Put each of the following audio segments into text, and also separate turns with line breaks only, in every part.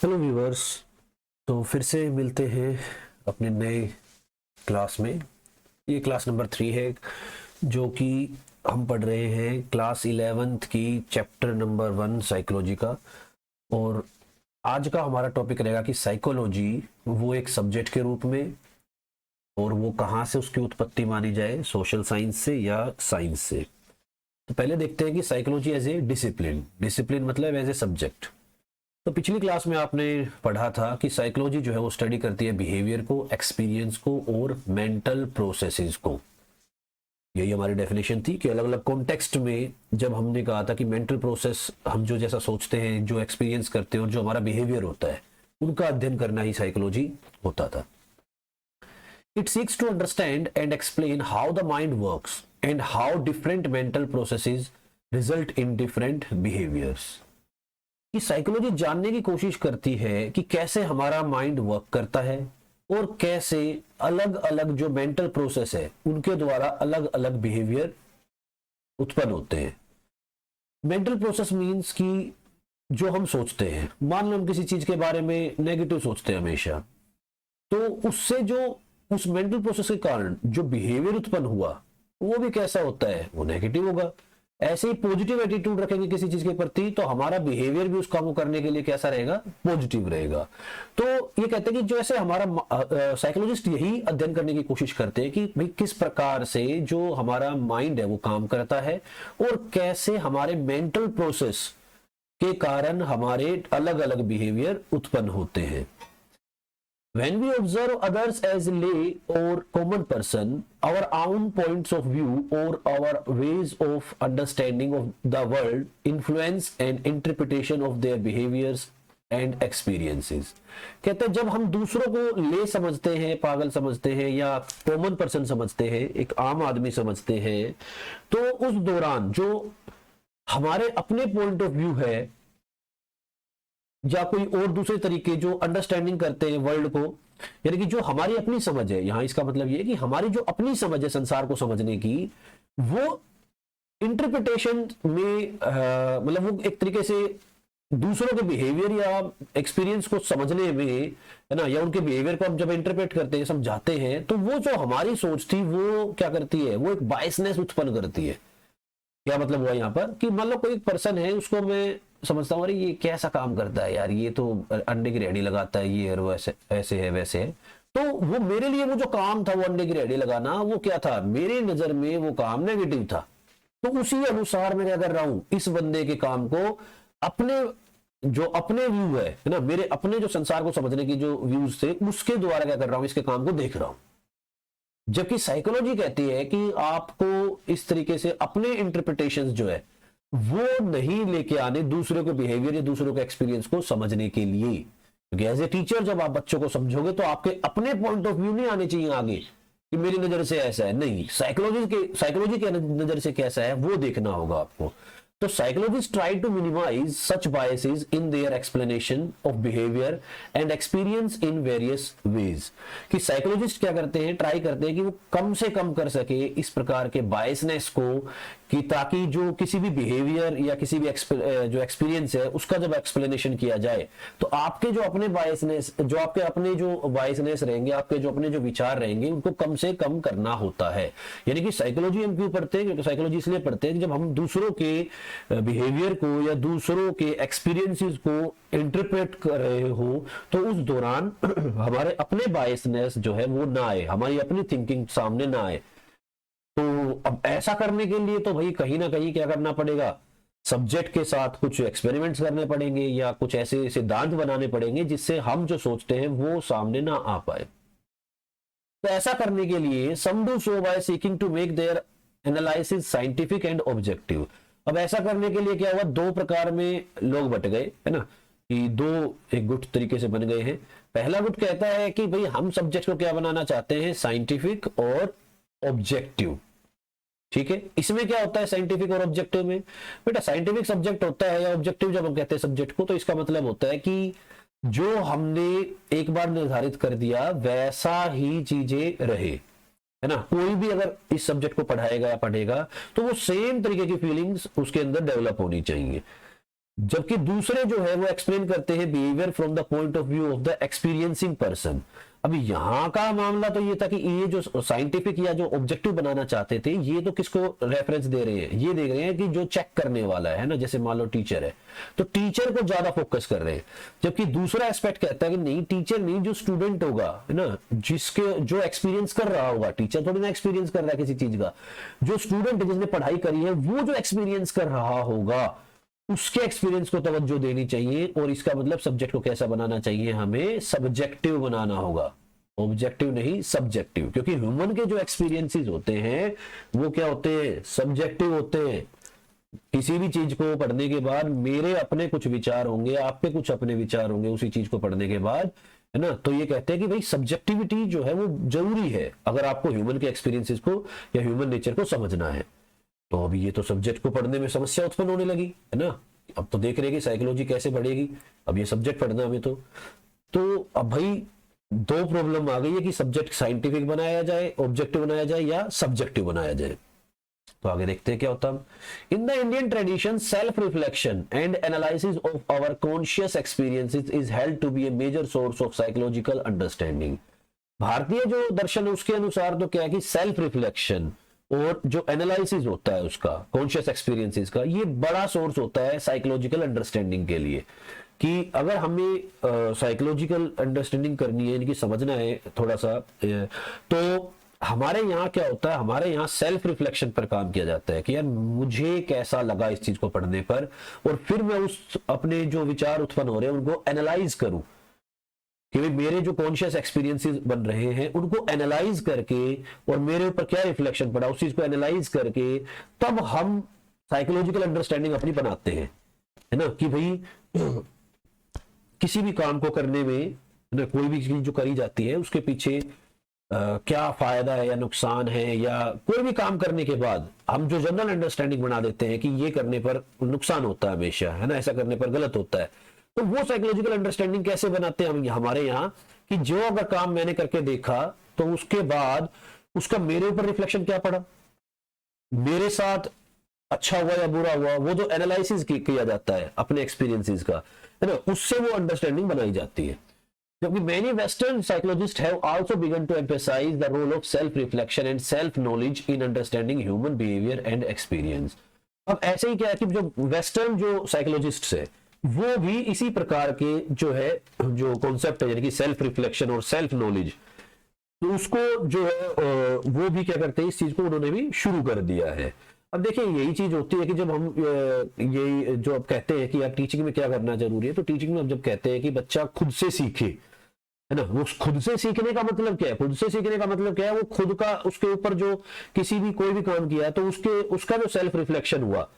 Hello viewers. तो फिर से मिलते हैं अपने नए क्लास में। ये क्लास नंबर 3 है, जो कि हम पढ़ रहे हैं क्लास 11th की चैप्टर नंबर 1 साइकोलॉजी का। और आज का हमारा टॉपिक रहेगा कि साइकोलॉजी वो एक सब्जेक्ट के रूप में, और वो कहाँ से उसकी उत्पत्ति मानी जाए, सोशल साइंस से या साइंस से। तो पहले देखते हैं कि psychology as a discipline, discipline मतलब एज ए सब्जेक्ट। तो पिछली क्लास में आपने पढ़ा था कि साइकोलॉजी जो है वो स्टडी करती है बिहेवियर को, एक्सपीरियंस को और मेंटल प्रोसेसेस को। यही हमारी डेफिनेशन थी कि अलग अलग कॉन्टेक्स्ट में जब हमने कहा था कि मेंटल प्रोसेस, हम जो जैसा सोचते हैं, जो एक्सपीरियंस करते हैं और जो हमारा बिहेवियर होता है, उनका अध्ययन करना ही साइकोलॉजी होता था। It seeks to understand and explain how the mind works and how different mental processes result in different behaviours. कि साइकोलॉजी जानने की कोशिश करती है कि कैसे हमारा माइंड वर्क करता है और कैसे अलग अलग जो मेंटल प्रोसेस है उनके द्वारा अलग अलग बिहेवियर उत्पन्न होते हैं। मेंटल प्रोसेस मींस कि जो हम सोचते हैं, मान लो हम किसी चीज के बारे में नेगेटिव सोचते हैं हमेशा, तो उससे जो उस मेंटल प्रोसेस के कारण जो बिहेवियर उत्पन्न हुआ वो भी कैसा होता है, वो नेगेटिव होगा। ऐसे ही पॉजिटिव एटीट्यूड रखेंगे किसी चीज के प्रति, तो हमारा बिहेवियर भी उस काम को करने के लिए कैसा रहेगा, पॉजिटिव रहेगा। तो ये कहते हैं कि जो ऐसे हमारा साइकोलॉजिस्ट यही अध्ययन करने की कोशिश करते हैं कि भाई किस प्रकार से जो हमारा माइंड है वो काम करता है और कैसे हमारे मेंटल प्रोसेस के कारण हमारे अलग अलग बिहेवियर उत्पन्न होते हैं। When we observe others as lay or common person, our own points of view or our ways of understanding of the world influence and interpretation of their behaviors and experiences। कहते हैं जब हम दूसरों को ले समझते हैं, पागल समझते हैं या कॉमन पर्सन समझते हैं, एक आम आदमी समझते हैं, तो उस दौरान जो हमारे अपने पॉइंट ऑफ व्यू है या कोई और दूसरे तरीके जो अंडरस्टैंडिंग करते हैं वर्ल्ड को, यानी कि जो हमारी अपनी समझ है, यहां इसका मतलब ये है कि हमारी जो अपनी समझ है संसार को समझने की, वो इंटरप्रिटेशन में मतलब वो एक तरीके से दूसरों के बिहेवियर या एक्सपीरियंस को समझने में, है ना, या उनके बिहेवियर को हम जब इंटरप्रेट करते हैं, समझाते हैं, तो वो जो हमारी सोच थी वो क्या करती है, वो एक बायसनेस उत्पन्न करती है। क्या मतलब हुआ यहाँ पर कि मान लो कोई एक पर्सन है, उसको मैं समझता हूँ अरे ये कैसा काम करता है यार, ये तो अंडे की रेहड़ी लगाता है, ये और वो ऐसे ऐसे है वैसे है। तो वो मेरे लिए वो जो काम था, वो अंडे की रेहड़ी लगाना, वो क्या था, मेरी नजर में वो काम नेगेटिव था। तो उसी अनुसार मैं क्या कर रहा हूं, इस बंदे के काम को अपने जो अपने व्यू है ना, मेरे अपने जो संसार को समझने की जो व्यूज थे उसके द्वारा क्या कर रहा हूं, इसके काम को देख रहा हूं। जबकि साइकोलॉजी कहती है कि आपको इस तरीके से अपने इंटरप्रिटेशंस जो है वो नहीं लेके आने दूसरे के बिहेवियर या दूसरों के एक्सपीरियंस को समझने के लिए। क्योंकि एज ए टीचर जब आप बच्चों को समझोगे तो आपके अपने पॉइंट ऑफ व्यू नहीं आने चाहिए आगे कि मेरी नजर से ऐसा है, नहीं, साइकोलॉजी के नजर से कैसा है वो देखना होगा आपको। तो psychologist try to minimise such biases in their explanation of behaviour and experience in various ways. कि साइकोलॉजिस्ट क्या करते हैं, ट्राई करते हैं कि वो कम से कम कर सके इस प्रकार के बायसनेस को, कि ताकि जो किसी भी बिहेवियर या किसी भी जो एक्सपीरियंस है उसका जब एक्सप्लेनेशन किया जाए, तो आपके जो अपने बायसनेस, जो आपके अपने जो बायसनेस रहेंगे, आपके जो अपने जो विचार रहेंगे, उनको कम से कम करना होता है। यानी कि साइकोलॉजी हम क्यों पढ़ते हैं, क्योंकि साइकोलॉजी इसलिए पढ़ते हैं कि जब हम दूसरों के बिहेवियर को या दूसरों के एक्सपीरियंसेस को इंटरप्रेट कर रहे हो, तो उस दौरान हमारे अपने बायसनेस जो है वो ना आए, हमारी अपनी थिंकिंग सामने ना आए। तो अब ऐसा करने के लिए तो भाई कहीं ना कहीं क्या करना पड़ेगा, सब्जेक्ट के साथ कुछ एक्सपेरिमेंट्स करने पड़ेंगे या कुछ ऐसे सिद्धांत बनाने पड़ेंगे जिससे हम जो सोचते हैं वो सामने ना आ पाए। तो ऐसा करने के लिए some do so by seeking to make their analysis scientific and objective. अब ऐसा करने के लिए क्या हुआ, दो प्रकार में लोग बट गए, है ना, कि दो एक गुट तरीके से बन गए हैं। पहला गुट कहता है कि भाई हम सब्जेक्ट को क्या बनाना चाहते हैं, साइंटिफिक और ऑब्जेक्टिव। ठीक है, इसमें क्या होता है साइंटिफिक और ऑब्जेक्टिव में, बेटा साइंटिफिक सब्जेक्ट होता है या ऑब्जेक्टिव जब हम कहते हैं सब्जेक्ट को, तो इसका मतलब होता है कि जो हमने एक बार निर्धारित कर दिया वैसा ही चीजें रहे, है ना। कोई भी अगर इस सब्जेक्ट को पढ़ाएगा या पढ़ेगा तो वो सेम तरीके की फीलिंग्स उसके अंदर डेवलप होनी चाहिए। जबकि दूसरे जो है वो एक्सप्लेन करते हैं behaviour from the point of view of the experiencing person. अभी यहां का मामला तो ये था कि ये जो साइंटिफिक या जो ऑब्जेक्टिव बनाना चाहते थे, ये तो किसको रेफरेंस दे रहे हैं, ये देख रहे हैं कि जो चेक करने वाला है ना, जैसे मान लो टीचर है तो टीचर को ज्यादा फोकस कर रहे हैं। जबकि दूसरा एस्पेक्ट कहता है कि नहीं, टीचर नहीं, जो स्टूडेंट होगा है ना, जिसके जो एक्सपीरियंस कर रहा होगा, टीचर थोड़ी ना एक्सपीरियंस कर रहा है किसी चीज का, जो स्टूडेंट है जिसने पढ़ाई करी है वो जो एक्सपीरियंस कर रहा होगा उसके एक्सपीरियंस को तवज्जो देनी चाहिए। और इसका मतलब सब्जेक्ट को कैसा बनाना चाहिए, हमें सब्जेक्टिव बनाना होगा, ऑब्जेक्टिव नहीं सब्जेक्टिव, क्योंकि ह्यूमन के जो एक्सपीरियंसेस होते हैं वो क्या होते हैं, सब्जेक्टिव होते हैं। किसी भी चीज को पढ़ने के बाद मेरे अपने कुछ विचार होंगे, आपके कुछ अपने विचार होंगे उसी चीज को पढ़ने के बाद, है ना। तो ये कहते हैं कि भाई सब्जेक्टिविटी जो है वो जरूरी है अगर आपको ह्यूमन के एक्सपीरियंसेस को या ह्यूमन नेचर को समझना है। तो अभी ये तो सब्जेक्ट को पढ़ने में समस्या उत्पन्न होने लगी, है ना। अब तो देख रहे हैं कि साइकोलॉजी कैसे बढ़ेगी, अब ये सब्जेक्ट पढ़ना हमें तो अब भाई दो प्रॉब्लम आ गई है कि सब्जेक्ट साइंटिफिक बनाया जाए, ऑब्जेक्टिव बनाया जाए या सब्जेक्टिव बनाया जाए। तो आगे देखते हैं क्या होता है। In the Indian tradition self reflection and analysis of our conscious experiences is held to be a major source of psychological understanding. भारतीय जो दर्शन है उसके अनुसार तो क्या है कि सेल्फ रिफ्लेक्शन और जो एनालिसिस होता है उसका कॉन्शियस एक्सपीरियंसेस का, ये बड़ा सोर्स होता है साइकोलॉजिकल अंडरस्टैंडिंग के लिए। कि अगर हमें साइकोलॉजिकल अंडरस्टैंडिंग करनी है, इनकी समझना है थोड़ा सा, तो हमारे यहाँ क्या होता है, हमारे यहाँ सेल्फ रिफ्लेक्शन पर काम किया जाता है कि यार मुझे कैसा लगा इस चीज को पढ़ने पर, और फिर मैं उस अपने जो विचार उत्पन्न हो रहे हैं उनको एनालाइज करूं कि मेरे जो कॉन्शियस एक्सपीरियंसेस बन रहे हैं उनको एनालाइज करके और मेरे ऊपर क्या रिफ्लेक्शन पड़ा उस चीज को एनालाइज करके तब हम साइकोलॉजिकल अंडरस्टैंडिंग अपनी बनाते हैं, है ना। कि भाई किसी भी काम को करने में ना, कोई भी चीज जो करी जाती है उसके पीछे क्या फायदा है या नुकसान है, या कोई भी काम करने के बाद हम जो जनरल अंडरस्टैंडिंग बना देते हैं कि ये करने पर नुकसान होता है हमेशा, है ना, ऐसा करने पर गलत होता है। तो वो साइकोलॉजिकल अंडरस्टैंडिंग कैसे बनाते हैं हम हमारे यहाँ, कि जो अगर काम मैंने करके देखा तो उसके बाद उसका मेरे ऊपर रिफ्लेक्शन क्या पड़ा, मेरे साथ अच्छा हुआ या बुरा हुआ, वो जो एनालिसिस किया जाता है अपने एक्सपीरियंसेस का, है ना, उससे वो अंडरस्टैंडिंग बनाई जाती है। क्योंकि many Western psychologists have also begun to emphasize the role of self-reflection and self-knowledge in understanding human behavior and experience। अब ऐसे ही क्या है कि जो वेस्टर्न जो साइकोलॉजिस्ट है वो भी इसी प्रकार के जो है जो कॉन्सेप्ट है, यानी कि सेल्फ रिफ्लेक्शन और सेल्फ नॉलेज, तो उसको जो है वो भी क्या करते हैं, इस चीज को उन्होंने भी शुरू कर दिया है। अब देखिए यही चीज होती है कि जब हम यही जो अब कहते हैं कि यार टीचिंग में क्या करना जरूरी है, तो टीचिंग में अब जब कहते हैं कि बच्चा खुद से सीखे, है ना, वो खुद से सीखने का मतलब क्या है, खुद से सीखने का मतलब क्या है, वो खुद का उसके ऊपर जो किसी भी कोई भी काम किया है तो उसका जो सेल्फ रिफ्लेक्शन हुआ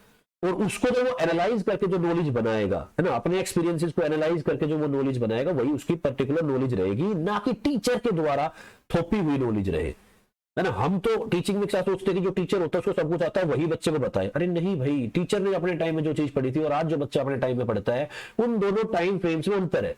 और उसको जो वो एनालाइज करके जो नॉलेज बनाएगा, है ना, अपने एक्सपीरियंसेस को एनालाइज करके जो वो नॉलेज बनाएगा वही उसकी पर्टिकुलर नॉलेज रहेगी, ना कि टीचर के द्वारा थोपी हुई नॉलेज रहे, है ना। हम तो टीचिंग में क्या सोचते हैं कि जो टीचर होता है उसको सब कुछ आता है वही बच्चे को बताए। अरे नहीं भाई, टीचर ने अपने टाइम में जो चीज पढ़ी थी और आज जो बच्चा अपने टाइम में पढ़ता है उन दोनों टाइम फ्रेम्स में अंतर है।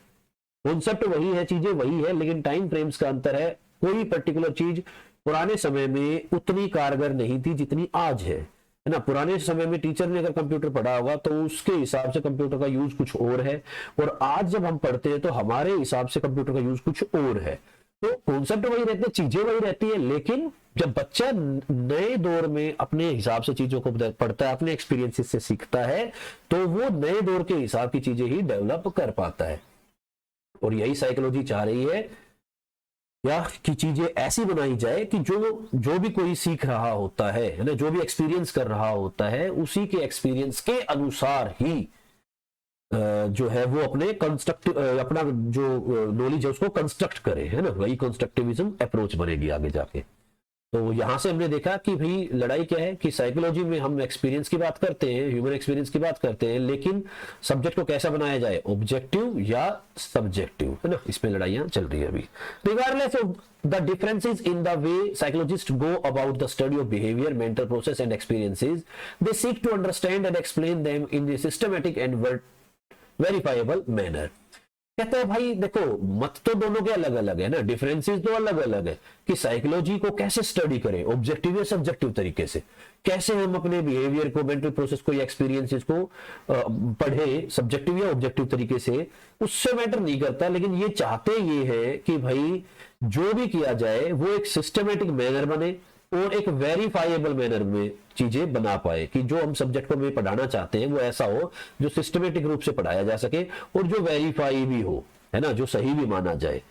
कॉन्सेप्ट वही है, चीजें वही है, लेकिन टाइम फ्रेम्स का अंतर है। कोई पर्टिकुलर चीज पुराने समय में उतनी कारगर नहीं थी जितनी आज है ना। पुराने समय में टीचर ने अगर कंप्यूटर पढ़ा होगा तो उसके हिसाब से कंप्यूटर का यूज कुछ और है, और आज जब हम पढ़ते हैं तो हमारे हिसाब से कंप्यूटर का यूज कुछ और है। तो कॉन्सेप्ट वही रहते हैं, चीजें वही रहती है, लेकिन जब बच्चा नए दौर में अपने हिसाब से चीजों को पढ़ता है, अपने एक्सपीरियंसेस से सीखता है, तो वो नए दौर के हिसाब की चीजें ही डेवलप कर पाता है। और यही साइकोलॉजी चाह रही है या कि चीजें ऐसी बनाई जाए कि जो भी कोई सीख रहा होता है ना, जो भी एक्सपीरियंस कर रहा होता है उसी के एक्सपीरियंस के अनुसार ही जो है वो अपने कंस्ट्रक्टिव अपना जो नॉलेज है उसको कंस्ट्रक्ट करे, है ना। वही कंस्ट्रक्टिविज्म अप्रोच बनेगी आगे जाके। तो यहां से हमने देखा कि भाई लड़ाई क्या है कि साइकोलॉजी में हम एक्सपीरियंस की बात करते हैं, ह्यूमन एक्सपीरियंस की बात करते हैं, लेकिन सब्जेक्ट को कैसा बनाया जाए, ऑब्जेक्टिव या सब्जेक्टिव, है ना, इसमें लड़ाइयां चल रही है अभी। Regardless of the differences in the way psychologist go about the study of behaviour, mental process and experiences, they seek to understand and explain them in the systematic and verifiable manner. कहते हैं भाई देखो मत तो दोनों के अलग अलग है ना, डिफरेंसेस तो अलग अलग है कि साइकोलॉजी को कैसे स्टडी करें, ऑब्जेक्टिव या सब्जेक्टिव तरीके से, कैसे हम अपने बिहेवियर को, मेंटल प्रोसेस को या एक्सपीरियंसेस को पढ़े सब्जेक्टिव या ऑब्जेक्टिव तरीके से, उससे मैटर नहीं करता। लेकिन ये चाहते ये है कि भाई जो भी किया जाए वो एक सिस्टमेटिक मैनर बने और एक वेरीफाइएबल मैनर में चीजें बना पाए, कि जो हम सब्जेक्ट को भी पढ़ाना चाहते हैं वो ऐसा हो जो सिस्टमेटिक रूप से पढ़ाया जा सके और जो वेरीफाई भी हो, है ना, जो सही भी माना जाए।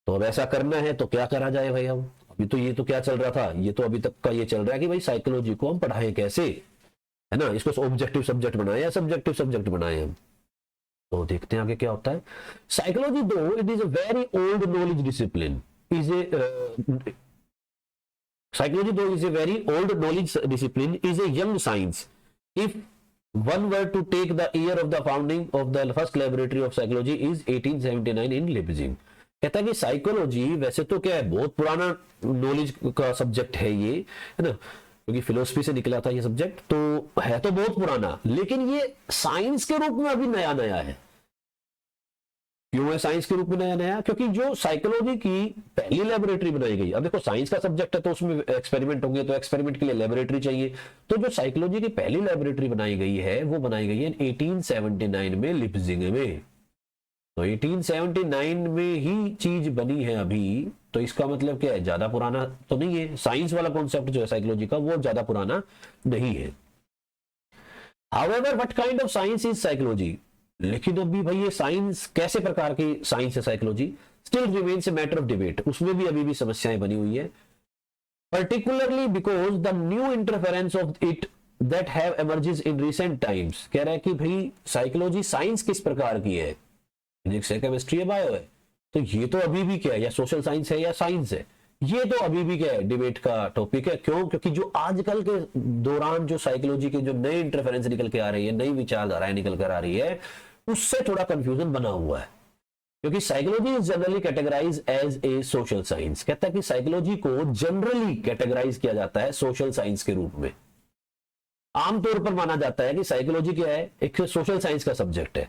तो अब ऐसा करना है तो क्या करा जाए भाई? हम अभी तो ये तो क्या चल रहा था, ये तो अभी तक का ये चल रहा है कि भाई साइकोलॉजी को हम पढ़ाएं कैसे, है ना, इसको ऑब्जेक्टिव सब्जेक्ट बनाए या सब्जेक्टिव सब्जेक्ट बनाए हम। तो देखते हैं आगे क्या होता है। साइकोलॉजी दो it is a very old knowledge discipline is a Psychology, though is a very old knowledge discipline, is a young science. If one were to take the year of the founding of the first laboratory of psychology is 1879 in Leipzig. कहता है कि psychology वैसे तो क्या है, बहुत पुराना knowledge का सब्जेक्ट है ये, है ना, क्योंकि फिलोसफी से निकला था ये सब्जेक्ट, तो है तो बहुत पुराना, लेकिन ये साइंस के रूप में अभी नया नया है। क्यों है साइंस के रूप में नया नया? क्योंकि जो साइकोलॉजी की पहली लेबोरेटरी बनाई गई, अब देखो साइंस का सब्जेक्ट है तो उसमें एक्सपेरिमेंट होंगे, तो एक्सपेरिमेंट के लिए लेबोरेटरी चाहिए। तो जो साइकोलॉजी की पहली लेबोरेटरी बनाई गई है वो बनाई गई है 1879 में लिप्जिंग में। तो 1879 में ही चीज बनी है अभी, तो इसका मतलब क्या है, ज्यादा पुराना तो नहीं है। साइंस वाला कॉन्सेप्ट जो है साइकोलॉजी का वो ज्यादा पुराना नहीं है। However, what kind of science is psychology? लेकिन अभी भाई ये साइंस कैसे प्रकार की साइंस है psychology, still remains a matter of debate, उसमें भी अभी भी समस्याएं बनी हुई है। Particularly because the new interference of it that have emerges in recent times. कह रहा है कि भाई साइकोलॉजी साइंस किस प्रकार की है, फिजिक्स है, केमिस्ट्री है, बायो है, तो ये तो अभी भी क्या है, या सोशल साइंस है या साइंस है, ये तो अभी भी क्या है, डिबेट का टॉपिक है। क्यों? क्योंकि जो आजकल के दौरान जो साइकोलॉजी के जो नए इंटरफेरेंस निकल के आ रही है, नई विचारधाराएं निकल कर आ रही है, उससे थोड़ा कंफ्यूजन बना हुआ है। क्योंकि psychology is generally categorise as a social science. कहता है कि साइकोलॉजी को जनरली कैटेगराइज किया जाता है सोशल साइंस के रूप में। आमतौर पर माना जाता है कि साइकोलॉजी क्या है, एक सोशल साइंस का सब्जेक्ट है।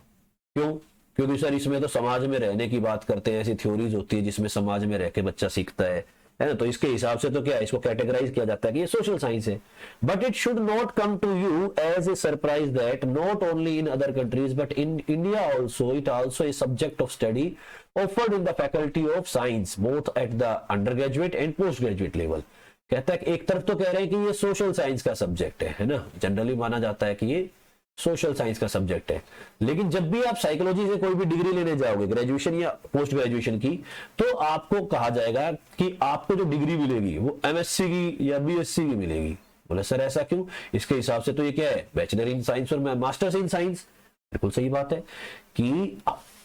क्यों? क्योंकि सर इसमें तो समाज में रहने की बात करते हैं, ऐसी थ्योरीज होती है जिसमें समाज में रह के बच्चा सीखता है ना, तो इसके हिसाब से तो क्या है, इसको कैटेगराइज किया जाता है कि ये सोशल साइंस है। But it should not come to you as a surprise that not only in other countries but in India also it also a subject of study offered in the faculty of science both at the undergraduate and postgraduate level. कहता है कि एक तरफ तो कह रहे हैं कि ये सोशल साइंस का सब्जेक्ट है ना, जनरली माना जाता है कि ये सोशल साइंस का सब्जेक्ट है, लेकिन जब भी आप साइकोलॉजी से कोई भी डिग्री लेने जाओगे, ग्रेजुएशन या पोस्ट ग्रेजुएशन की, तो आपको कहा जाएगा कि आपको जो डिग्री मिलेगी वो एमएससी की या बीएससी की मिलेगी। बोले सर ऐसा क्यों? इसके हिसाब से तो ये क्या है, बैचलर इन साइंस और मास्टर्स इन साइंस। बिल्कुल सही बात है कि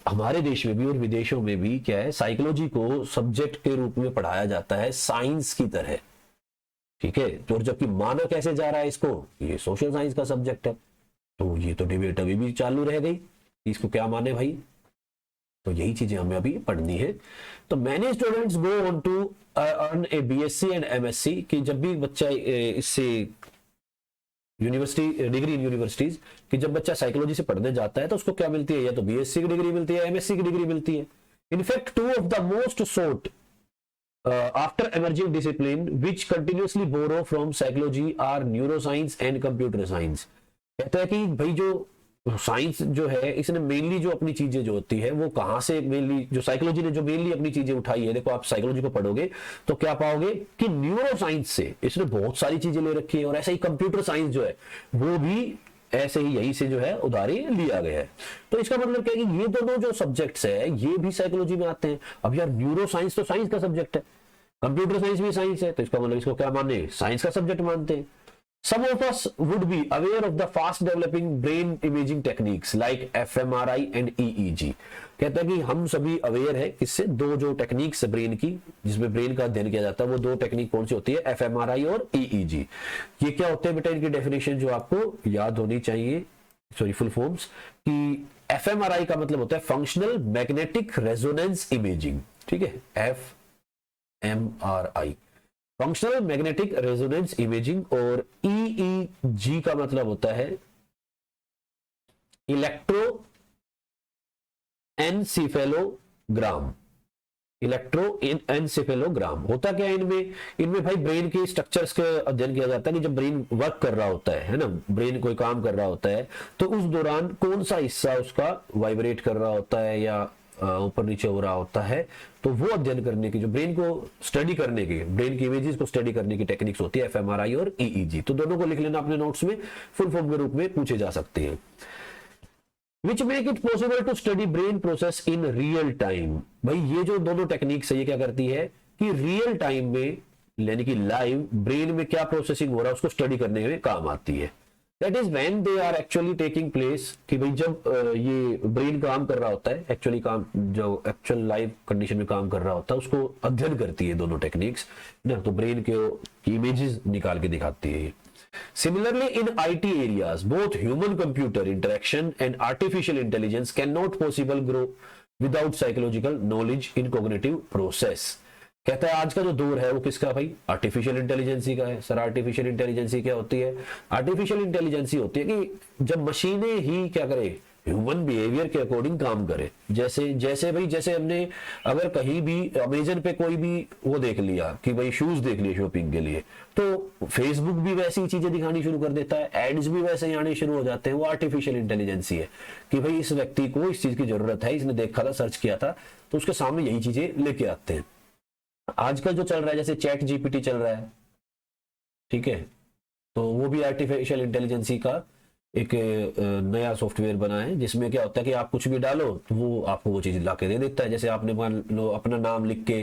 हमारे देश में भी और विदेशों में भी क्या है, साइकोलॉजी को सब्जेक्ट के रूप में पढ़ाया जाता है साइंस की तरह, ठीक है। तो जबकि माना कैसे जा रहा है इसको, ये सोशल साइंस का सब्जेक्ट है। तो ये तो डिबेट अभी भी चालू रह गई, इसको क्या माने भाई। तो यही चीजें हमें अभी पढ़नी है। तो many students go on to earn a BSc and MSc, कि जब भी बच्चा इससे यूनिवर्सिटी डिग्री इन यूनिवर्सिटीज, कि जब बच्चा साइकोलॉजी से पढ़ने जाता है तो उसको क्या मिलती है, या तो बीएससी की डिग्री मिलती है, एमएससी की डिग्री मिलती है। In fact two of the most sought after emerging discipline which continuously borrow from psychology are neuroscience and computer science। कहता है कि भाई जो साइंस जो है इसने मेनली जो अपनी चीजें जो होती है वो कहां से, मेनली जो साइकोलॉजी ने जो मेनली अपनी चीजें उठाई है, देखो आप साइकोलॉजी को पढ़ोगे तो क्या पाओगे कि न्यूरो साइंस से इसने बहुत सारी चीजें ले रखी है, और ऐसे ही कंप्यूटर साइंस जो है वो भी ऐसे ही यही से जो है उधारी लिया गया है। तो इसका मतलब क्या है कि ये दोनों जो सब्जेक्ट्स है ये भी साइकोलॉजी में आते हैं। अब यार न्यूरो साइंस तो साइंस का सब्जेक्ट है, कंप्यूटर साइंस भी साइंस है, तो इसका मतलब इसको क्या माने, साइंस का सब्जेक्ट मानते हैं। Some of us would be aware of the fast developing brain imaging techniques like fMRI and EEG। कहता है कि हम सभी अवेयर है किससे, दो जो टेक्निक्स ब्रेन की जिसमें ब्रेन का अध्ययन किया जाता है, वो दो टेक्निक कौन सी होती है, fMRI और EEG। ये क्या होते हैं बेटा, इनकी डेफिनेशन जो आपको याद होनी चाहिए, सॉरी फुल फॉर्म्स, कि fMRI का मतलब होता है फंक्शनल मैग्नेटिक रेजोनेंस इमेजिंग, ठीक है, fMRI functional magnetic resonance imaging, और EEG का मतलब होता है इलेक्ट्रो एनसेफेलोग्राम। इलेक्ट्रोएन्सेफेलोग्राम होता क्या है इनमें? इनमें भाई ब्रेन के स्ट्रक्चर्स का अध्ययन किया जाता है कि जब ब्रेन वर्क कर रहा होता है ना, ब्रेन कोई काम कर रहा होता है, तो उस दौरान कौन सा हिस्सा उसका वाइब्रेट कर रहा होता है या ऊपर नीचे हो रहा होता है, तो वो अध्ययन करने की, जो ब्रेन को स्टडी करने की, ब्रेन की इमेजेस को स्टडी करने की टेक्निक्स होती है एफएमआरआई और ईईजी। तो दोनों को लिख लेना अपने नोट्स में, फुल फॉर्म के रूप में पूछे जा सकते हैं। Which make it possible to study brain process in real time। भाई ये जो दोनों टेक्निक्स है ये क्या करती है कि रियल टाइम में, यानी कि लाइव ब्रेन में क्या प्रोसेसिंग हो रहा है उसको स्टडी करने में काम आती है। That is when they are actually taking place, कि भाई जब ये ब्रेन काम कर रहा होता है, एक्चुअली काम जो एक्चुअल लाइव कंडीशन में काम कर रहा होता है उसको अध्ययन करती है दोनों टेक्निक्स ना, तो ब्रेन के इमेजेस निकाल के दिखाती है। Similarly, in IT areas, both human-computer interaction and artificial intelligence cannot possible grow without psychological knowledge in cognitive process। कहता है आज का जो दौर है वो किसका भाई? आर्टिफिशियल इंटेलिजेंसी का है। सर आर्टिफिशियल इंटेलिजेंसी क्या होती है? आर्टिफिशियल इंटेलिजेंसी होती है कि जब मशीनें ही क्या करे, ह्यूमन बिहेवियर के अकॉर्डिंग काम करे। जैसे भाई जैसे हमने अगर कहीं भी अमेजन पे कोई भी वो देख लिया कि भाई शूज देख लिए शॉपिंग के लिए, तो फेसबुक भी वैसी चीजें दिखानी शुरू कर देता है, एड्स भी वैसे ही आने शुरू हो जाते हैं। वो आर्टिफिशियल इंटेलिजेंसी है कि भाई इस व्यक्ति को इस चीज की जरूरत है, इसने देखा था, सर्च किया था, तो उसके सामने यही चीजें लेके आते हैं। आजकल जो चल रहा है जैसे चैट जीपीटी चल रहा है, ठीक है, तो वो भी आर्टिफिशियल इंटेलिजेंसी का एक नया सॉफ्टवेयर बना है जिसमें क्या होता है कि आप कुछ भी डालो तो वो आपको वो चीज ला के दे देता है। जैसे आपने मान लो अपना नाम लिख के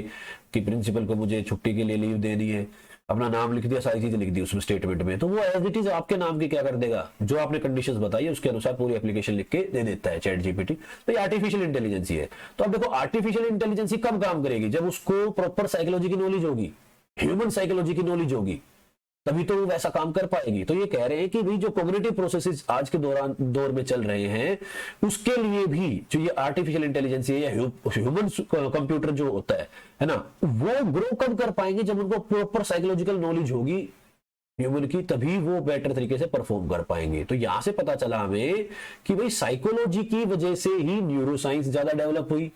कि प्रिंसिपल को मुझे छुट्टी के लिए लीव देनी है, अपना नाम लिख दिया, सारी चीजें लिख दी उसमें स्टेटमेंट में, तो वो एज इट इज आपके नाम की क्या कर देगा, जो आपने कंडीशंस बताई है उसके अनुसार पूरी एप्लीकेशन लिख के दे देता है चैट जीपीटी। तो ये आर्टिफिशियल इंटेलिजेंसी है। तो अब देखो आर्टिफिशियल इंटेलिजेंसी कब काम करेगी? जब उसको प्रॉपर साइकोलॉजी की नॉलेज होगी, ह्यूमन साइकोलॉजी की नॉलेज होगी, तभी तो वो वैसा काम कर पाएगी। तो ये कह रहे हैं कि भाई जो कोग्निटिव प्रोसेसेस आज के दौर में चल रहे हैं, उसके लिए भी जो ये आर्टिफिशियल इंटेलिजेंस है या ह्यूमन कंप्यूटर जो होता है ना, वो ग्रो कब कर पाएंगे? जब उनको प्रॉपर साइकोलॉजिकल नॉलेज होगी ह्यूमन की, तभी वो बेटर तरीके से परफॉर्म कर पाएंगे। तो यहां से पता चला हमें कि भाई साइकोलॉजी की वजह से ही न्यूरोसाइंस ज्यादा डेवलप हुई,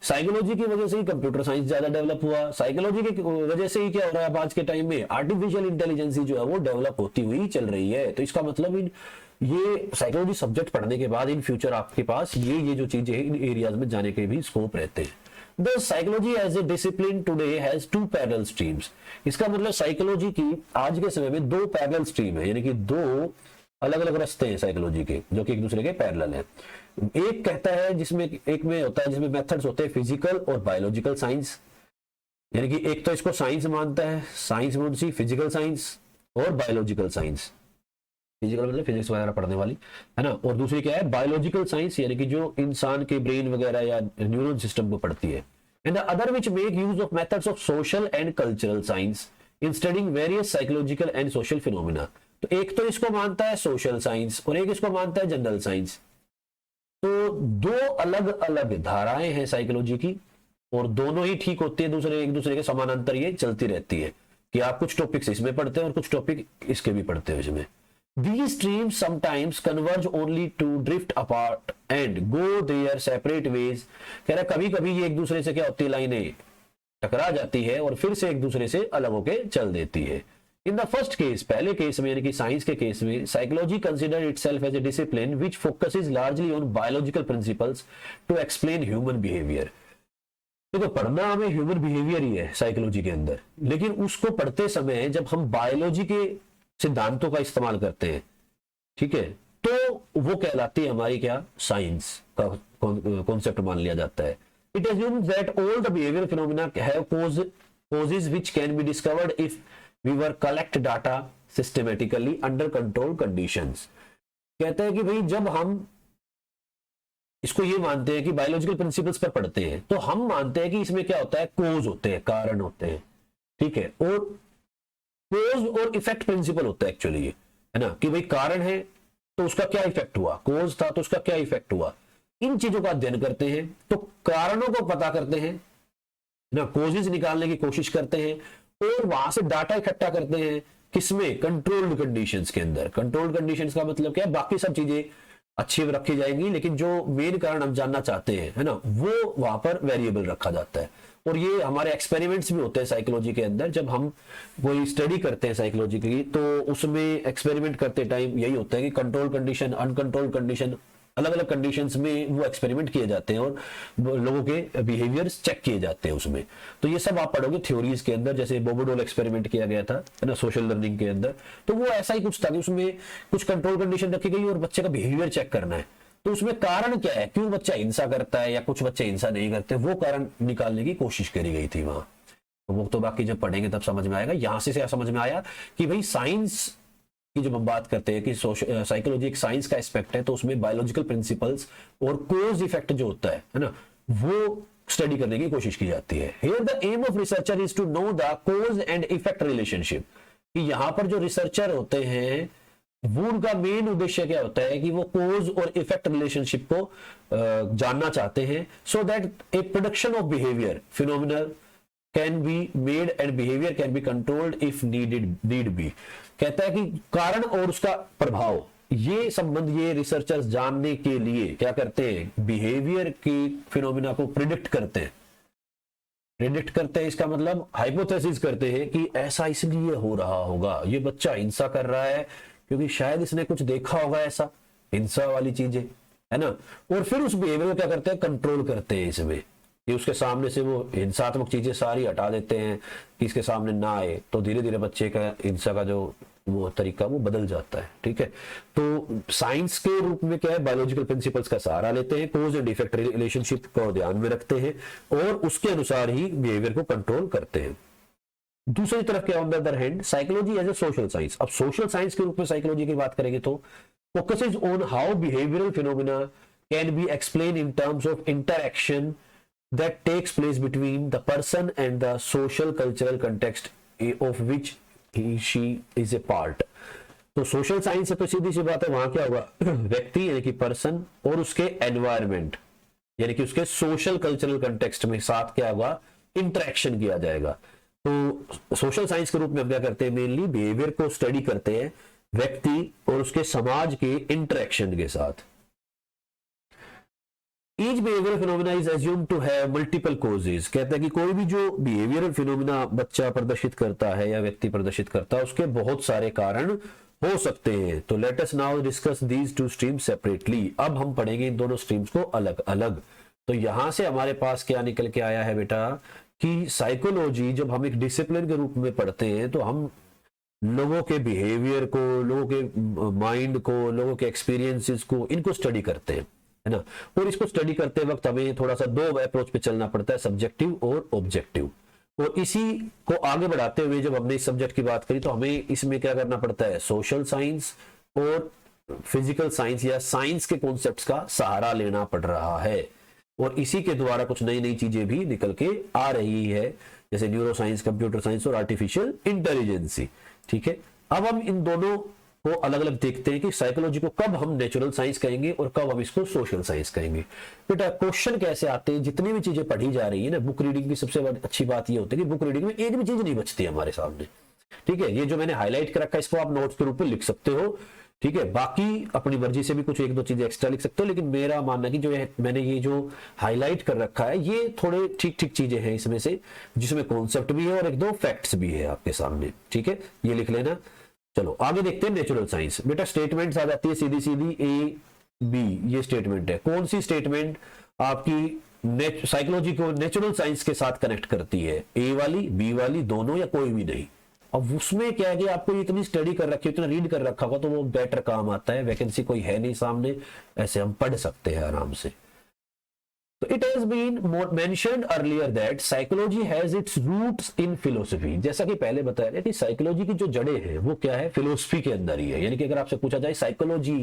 साइकोलॉजी की वजह से ही कंप्यूटर साइंस ज्यादा डेवलप हुआ, साइकोलॉजी की वजह से ही क्या हो रहा है आज के टाइम में, आर्टिफिशियल इंटेलिजेंस जो है वो डेवलप होती हुई चल रही है। तो इसका मतलब ये साइकोलॉजी सब्जेक्ट पढ़ने के बाद इन फ्यूचर आपके पास ये जो चीजें इन एरियाज में जाने के भी स्कोप रहते हैं। The psychology as a discipline today has 2 parallel streams. इसका मतलब साइकोलॉजी की आज के समय में 2 पैरेलल स्ट्रीम है, यानी कि 2 अलग अलग रास्ते हैं साइकोलॉजी के जो कि एक दूसरे के पैरेलल हैं। एक कहता है जिसमें एक में होता है जिसमें मेथड्स होते हैं फिजिकल और बायोलॉजिकल साइंस, यानी कि एक तो इसको साइंस मानता है, साइंस कौन सी? फिजिकल साइंस और बायोलॉजिकल साइंस। फिजिकल मतलब फिजिक्स वगैरह पढ़ने वाली है ना, और दूसरी क्या है? बायोलॉजिकल साइंस, यानी कि जो इंसान के ब्रेन वगैरह या न्यूरल सिस्टम को पढ़ती है। And the other which make use of methods of social and cultural science in studying various psychological and social phenomena. तो एक तो इसको मानता है सोशल साइंस और एक इसको मानता है जनरल साइंस। तो 2 अलग अलग धाराएं हैं साइकोलॉजी की, और दोनों ही ठीक होती है, एक दूसरे के समानांतर ये चलती रहती है कि आप कुछ टॉपिक्स इसमें पढ़ते हैं और कुछ टॉपिक इसके भी पढ़ते हैं इसमें। These streams sometimes converge only to drift apart and go their separate ways। कह रहा कभी कभी ये एक दूसरे से क्या होती है, लाइनें टकरा जाती है और फिर से एक दूसरे से अलग होके चल देती है। इन द फर्स्ट केस, पहले केस में यानी कि साइंस के केस में, psychology consider itself as a discipline which focuses largely on biological principles to explain human behaviour. तो पढ़ना हमें ह्यूमन बिहेवियर ही है साइकोलॉजी के अंदर, लेकिन उसको पढ़ते समय जब हम बायोलॉजी के सिद्धांतों का इस्तेमाल करते हैं, ठीक है, तो वो कहलाती है हमारी क्या? साइंस का कॉन्सेप्ट मान लिया जाता है। It assumes that all the behavioral phenomena have causes which can be discovered if we were collect data systematically under control conditions। कहते हैं कि भाई जब हम इसको ये मानते हैं कि बायोलॉजिकल प्रिंसिपल्स पर पढ़ते हैं, तो हम मानते हैं कि इसमें क्या होता है? कोज होते हैं, कारण होते हैं, ठीक है, और कोज और इफेक्ट प्रिंसिपल होता है एक्चुअली ये, है ना, कि भाई कारण है तो उसका क्या इफेक्ट हुआ, कोज था तो उसका क्या इफेक्ट हुआ। इन चीजों का अध्ययन करते हैं, तो कारणों को पता करते हैं ना, कोजेस निकालने की कोशिश करते हैं और वहां से डाटा इकट्ठा करते हैं, किसमें? कंट्रोल्ड कंडीशंस के अंदर। कंट्रोल्ड कंडीशंस का मतलब क्या है? बाकी सब चीजें अच्छी रखी जाएंगी, लेकिन जो मेन कारण हम जानना चाहते हैं, है ना, वो वहां पर वेरिएबल रखा जाता है। और ये हमारे एक्सपेरिमेंट्स भी होते हैं साइकोलॉजी के अंदर। जब हम कोई स्टडी करते हैं साइकोलॉजी की, तो उसमें एक्सपेरिमेंट करते टाइम यही होता है कि कंट्रोल कंडीशन, अनकंट्रोल कंडीशन, अलग अलग कंडीशंस में वो एक्सपेरिमेंट किए जाते हैं और लोगों के बिहेवियर्स चेक किए जाते हैं उसमें। तो ये सब आप पढ़ोगे थ्योरीज के अंदर, जैसे बोबोडोल एक्सपेरिमेंट किया गया था, है ना, सोशल लर्निंग के अंदर। तो वो ऐसा ही कुछ था कि उसमें कुछ कंट्रोल कंडीशन रखी गई और बच्चे का बिहेवियर चेक करना है। तो उसमें कारण क्या है, क्यों बच्चा हिंसा करता है या कुछ बच्चे हिंसा नहीं करते, वो कारण निकालने की कोशिश करी गई थी वहां। वो तो बाकी जब पढ़ेंगे तब समझ में आएगा। यहां से समझ में आया कि भाई साइंस की जब हम बात करते हैं कि साइकोलॉजी एक साइंस का एस्पेक्ट है, तो उसमें बायोलॉजिकल प्रिंसिपल्स और कोज इफेक्ट जो होता है ना, वो स्टडी करने की कोशिश की जाती है। Here the aim of researcher is to know the cause and effect relationship. कि यहां पर जो रिसर्चर होते हैं वो उनका मेन उद्देश्य क्या होता है कि वो कोज और इफेक्ट रिलेशनशिप को जानना चाहते हैं, so that A production of behaviour phenomenal can be made and behaviour can be controlled if need be. कहता है कि कारण और उसका प्रभाव, ये संबंध ये रिसर्चर्स जानने के लिए क्या करते हैं, बिहेवियर की फिनोमिना को प्रिडिक्ट करते हैं। प्रिडिक्ट करते हैं इसका मतलब हाइपोथेसिस करते हैं कि ऐसा इसलिए हो रहा होगा, ये बच्चा हिंसा कर रहा है क्योंकि शायद इसने कुछ देखा होगा ऐसा हिंसा वाली चीजें, है ना। और फिर उस बिहेवियर को क्या करते हैं, कंट्रोल करते हैं इसमें, कि उसके सामने से वो हिंसात्मक चीजें सारी हटा देते हैं कि इसके सामने ना आए। तो धीरे धीरे बच्चे का हिंसा का जो वो तरीका वो बदल जाता है। ठीक है, तो साइंस के रूप में क्या है, बायोलॉजिकल प्रिंसिपल्स का सहारा लेते हैं, कोज एंड इफेक्ट रिलेशनशिप को ध्यान में रखते हैं और उसके अनुसार ही बिहेवियर को कंट्रोल करते हैं। दूसरी तरफ क्या, on the other hand, psychology as a social science. अब सोशल साइंस के रूप में साइकोलॉजी की बात करेंगे तो focuses on how behavioural phenomena can be explain in terms of interaction that takes place between the person and the social cultural context of which she is a part। तो social science है तो सीधी सी बात है, वहां क्या होगा, व्यक्ति यानी कि पर्सन और उसके एनवायरमेंट यानी कि उसके सोशल कल्चरल कंटेक्स्ट में साथ क्या होगा, इंटरेक्शन किया जाएगा। तो सोशल साइंस के रूप में हम क्या करते हैं, मेनली बिहेवियर को स्टडी करते हैं व्यक्ति और उसके समाज के इंटरेक्शन के साथ। Each behavioral phenomena is assumed to have multiple causes। कहता है कि कोई भी जो behavioral phenomena बच्चा प्रदर्शित करता है या व्यक्ति प्रदर्शित करता है, उसके बहुत सारे कारण हो सकते हैं। तो let us now discuss these two streams separately। अब हम पढ़ेंगे इन दोनों स्ट्रीम्स को अलग अलग। तो यहां से हमारे पास क्या निकल के आया है बेटा, कि साइकोलॉजी जब हम एक डिसिप्लिन के रूप में पढ़ते हैं तो हम लोगों के बिहेवियर को, लोगों के माइंड को, लोगों के एक्सपीरियंसेस को, इनको स्टडी करते हैं, है ना। और इसको स्टडी करते वक्त हमें थोड़ा सा दो अप्रोच पे चलना पड़ता है, सब्जेक्टिव और ऑब्जेक्टिव। और इसी को आगे बढ़ाते हुए जब हमने इस सब्जेक्ट की बात करी तो हमें इसमें क्या करना पड़ता है, सोशल साइंस और फिजिकल साइंस या साइंस के कॉन्सेप्ट्स का सहारा लेना पड़ रहा है। और इसी के द्वारा कुछ नई नई चीजें भी निकल के आ रही है, जैसे न्यूरो साइंस, कंप्यूटर साइंस और आर्टिफिशियल इंटेलिजेंसी। ठीक है, अब हम इन दोनों को अलग अलग देखते हैं कि साइकोलॉजी को कब हम नेचुरल साइंस कहेंगे और कब हम इसको सोशल साइंस कहेंगे। बेटा क्वेश्चन कैसे आते हैं, जितनी भी चीजें पढ़ी जा रही है ना, बुक रीडिंग की सबसे अच्छी बात ये होती है कि बुक रीडिंग में एक भी चीज नहीं बचती है हमारे सामने। ठीक है, ये जो मैंने हाईलाइट कर रखा है इसको आप नोट्स के रूप में लिख सकते हो। ठीक है, बाकी अपनी मर्जी से भी कुछ एक दो चीजें एक्स्ट्रा लिख सकते हो, लेकिन मेरा मानना कि जो मैंने ये जो हाईलाइट कर रखा है ये थोड़े ठीक ठीक चीजें हैं इसमें से, जिसमें कॉन्सेप्ट भी है और एक दो फैक्ट्स भी है आपके सामने। ठीक है, ये लिख लेना। चलो आगे देखते हैं नेचुरल साइंस। बेटा स्टेटमेंट्स आ जाती है सीधी सीधी, ए बी ये स्टेटमेंट है। कौन सी स्टेटमेंट आपकी साइकोलॉजी को नेचुरल साइंस के साथ कनेक्ट करती है, ए वाली, बी वाली, दोनों या कोई भी नहीं। अब उसमें क्या है कि आपको इतनी स्टडी कर रखी है, इतना रीड कर रखा होगा तो वो बेटर काम आता है। वैकेंसी कोई है नहीं सामने, ऐसे हम पढ़ सकते हैं आराम से। So it has been mentioned earlier that psychology has its roots in philosophy। जैसा कि पहले बताया गया कि साइकोलॉजी की जो जड़ें हैं वो क्या है, फिलोसफी के अंदर ही है। यानी कि अगर आपसे पूछा जाए साइकोलॉजी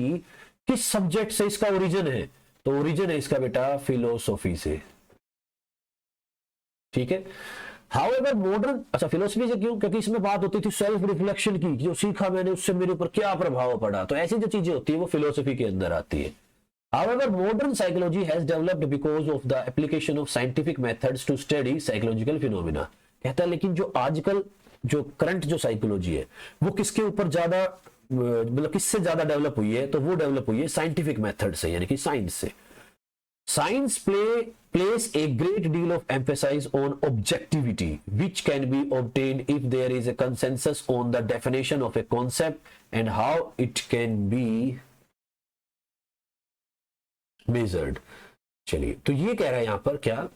किस सब्जेक्ट से इसका ओरिजिन है, तो ओरिजिन है इसका बेटा फिलोसॉफी से। ठीक है, हाउएवर मॉडर्न, अच्छा फिलोसफी से क्यों, क्योंकि इसमें बात होती थी सेल्फ रिफ्लेक्शन की, जो सीखा मैंने उससे मेरे ऊपर क्या प्रभाव पड़ा। तो ऐसी जो चीजें होती है वो फिलोसफी के अंदर आती है। However, modern psychology has developed because of the application of scientific methods to study psychological phenomena। कहता है लेकिन जो आजकल जो करंट जो साइकोलॉजी है वो किसके ऊपर ज्यादा मतलब किससे ज्यादा डेवलप हुई है, तो वो डेवलप हुई है साइंटिफिक मेथड से, यानी कि साइंस से। Science plays a great deal of emphasis on objectivity, which can be obtained if there is a consensus on the definition of a concept and how it can be measured। चलिए, तो ये कह रहा है यहां पर क्या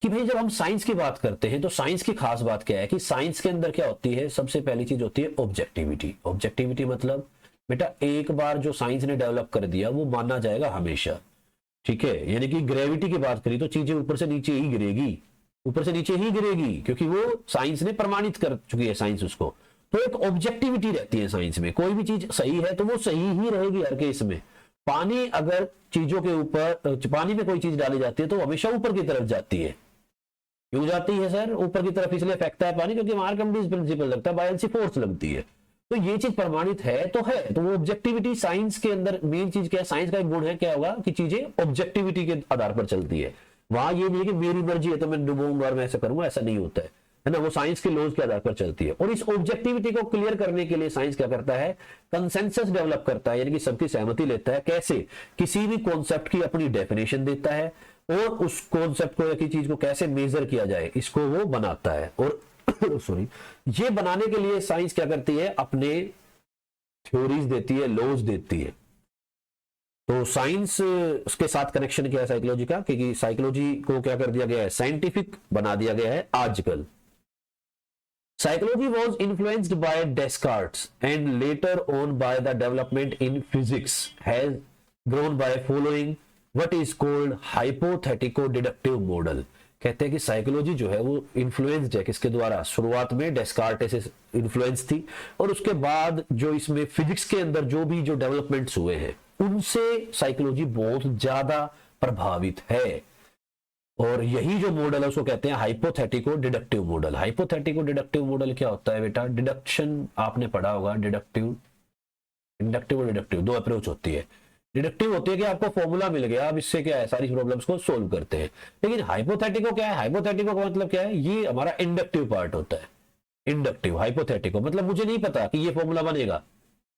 कि भाई जब हम साइंस की बात करते हैं तो साइंस की खास बात क्या है कि साइंस के अंदर क्या होती है, सबसे पहली चीज होती है ऑब्जेक्टिविटी। ऑब्जेक्टिविटी मतलब बेटा एक बार जो साइंस ने डेवलप कर दिया वो माना जाएगा हमेशा, ठीक है। यानी कि ग्रेविटी की बात करी तो चीजें ऊपर से नीचे ही गिरेगी, ऊपर से नीचे ही गिरेगी, क्योंकि वो साइंस ने प्रमाणित कर चुकी है साइंस उसको। तो एक ऑब्जेक्टिविटी रहती है साइंस में, कोई भी चीज सही है तो वो सही ही रहेगी हर केस में। पानी अगर चीजों के ऊपर, पानी में कोई चीज डाली जाती है तो हमेशा ऊपर की तरफ जाती है। क्यों जाती है सर ऊपर की तरफ? इसलिए फेंकता है पानी क्योंकि आर्किमिडीज प्रिंसिपल लगता है, बायएंसी फोर्स लगती है। तो ये चीज प्रमाणित है तो है, तो वो ऑब्जेक्टिविटी साइंस के अंदर मेन चीज क्या है, साइंस का एक गुण है क्या होगा कि चीजें ऑब्जेक्टिविटी के आधार पर चलती है। वहां ये नहीं है कि मेरी मर्जी है तो मैं डुबोऊंगा और मैं ऐसा करूंगा, ऐसा नहीं होता है ना। वो साइंस के लॉज के आधार पर चलती है। और इस ऑब्जेक्टिविटी को क्लियर करने के लिए साइंस क्या करता है, कंसेंसस डेवलप करता है, यानी कि सबकी सहमति लेता है। कैसे? किसी भी कॉन्सेप्ट की अपनी डेफिनेशन देता है और उस कॉन्सेप्ट को या किसी चीज को कैसे मेजर किया जाए इसको वो बनाता है। और सॉरी, ये बनाने के लिए साइंस क्या करती है, अपने थ्योरीज देती है, लॉज देती है। तो साइंस के साथ कनेक्शन क्या है साइकोलॉजी का, क्योंकि साइकोलॉजी को क्या कर दिया गया है, साइंटिफिक बना दिया गया है आजकल। Psychology was influenced by Descartes and later on by the development in physics has grown by following what is called hypothetico deductive model. कहते हैं कि साइकोलॉजी जो है वो इन्फ्लुएंस्ड है किसके द्वारा, शुरुआत में डेस्कार्ट से इन्फ्लुएंस थी और उसके बाद जो इसमें फिजिक्स के अंदर जो भी जो डेवलपमेंट्स हुए हैं उनसे साइकोलॉजी बहुत ज्यादा प्रभावित है। और यही जो मॉडल है उसको कहते हैं हाइपोथेटिको डिडक्टिव मॉडल। हाइपोथेटिको डिडक्टिव मॉडल क्या होता है बेटा, डिडक्शन आपने पढ़ा होगा, डिडक्टिव, इंडक्टिव और डिडक्टिव दो अप्रोच होती है। डिडक्टिव होती है कि आपको फॉर्मूला मिल गया, अब इससे क्या है सारी प्रॉब्लम्स को सोल्व करते हैं। लेकिन हाइपोथेटिको क्या है, हाइपोथेटिको का मतलब क्या है, ये हमारा इंडक्टिव पार्ट होता है। इंडक्टिव हाइपोथेटिको मतलब मुझे नहीं पता कि ये फॉर्मूला बनेगा,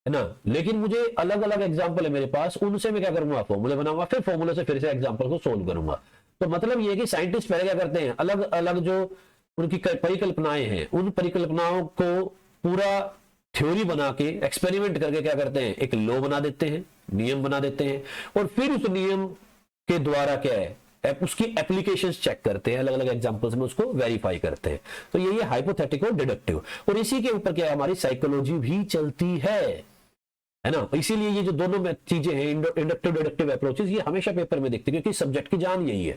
है ना, लेकिन मुझे अलग अलग एग्जांपल है मेरे पास, उनसे मैं क्या करूंगा, फॉर्मूले बनाऊंगा, फिर फॉर्मूले से फिर से एग्जांपल को सोल्व करूंगा। तो मतलब ये है कि साइंटिस्ट पहले क्या करते हैं, अलग अलग जो उनकी परिकल्पनाएं हैं उन परिकल्पनाओं को पूरा थ्योरी बना के एक्सपेरिमेंट करके क्या करते हैं, एक लॉ बना देते हैं, नियम बना देते हैं, और फिर उस नियम के द्वारा क्या है उसकी एप्लीकेशंस चेक करते हैं, अलग अलग एग्जांपल्स में उसको वेरीफाई करते हैं। तो ये हाइपोथेटिकल डिडक्टिव, और इसी के ऊपर क्या है हमारी साइकोलॉजी भी चलती है ना। इसीलिए ये जो दोनों में चीजें हैं, इंडक्टिव डिडक्टिव अप्रोचेस, ये हमेशा पेपर में दिखती है क्योंकि सब्जेक्ट की जान यही है।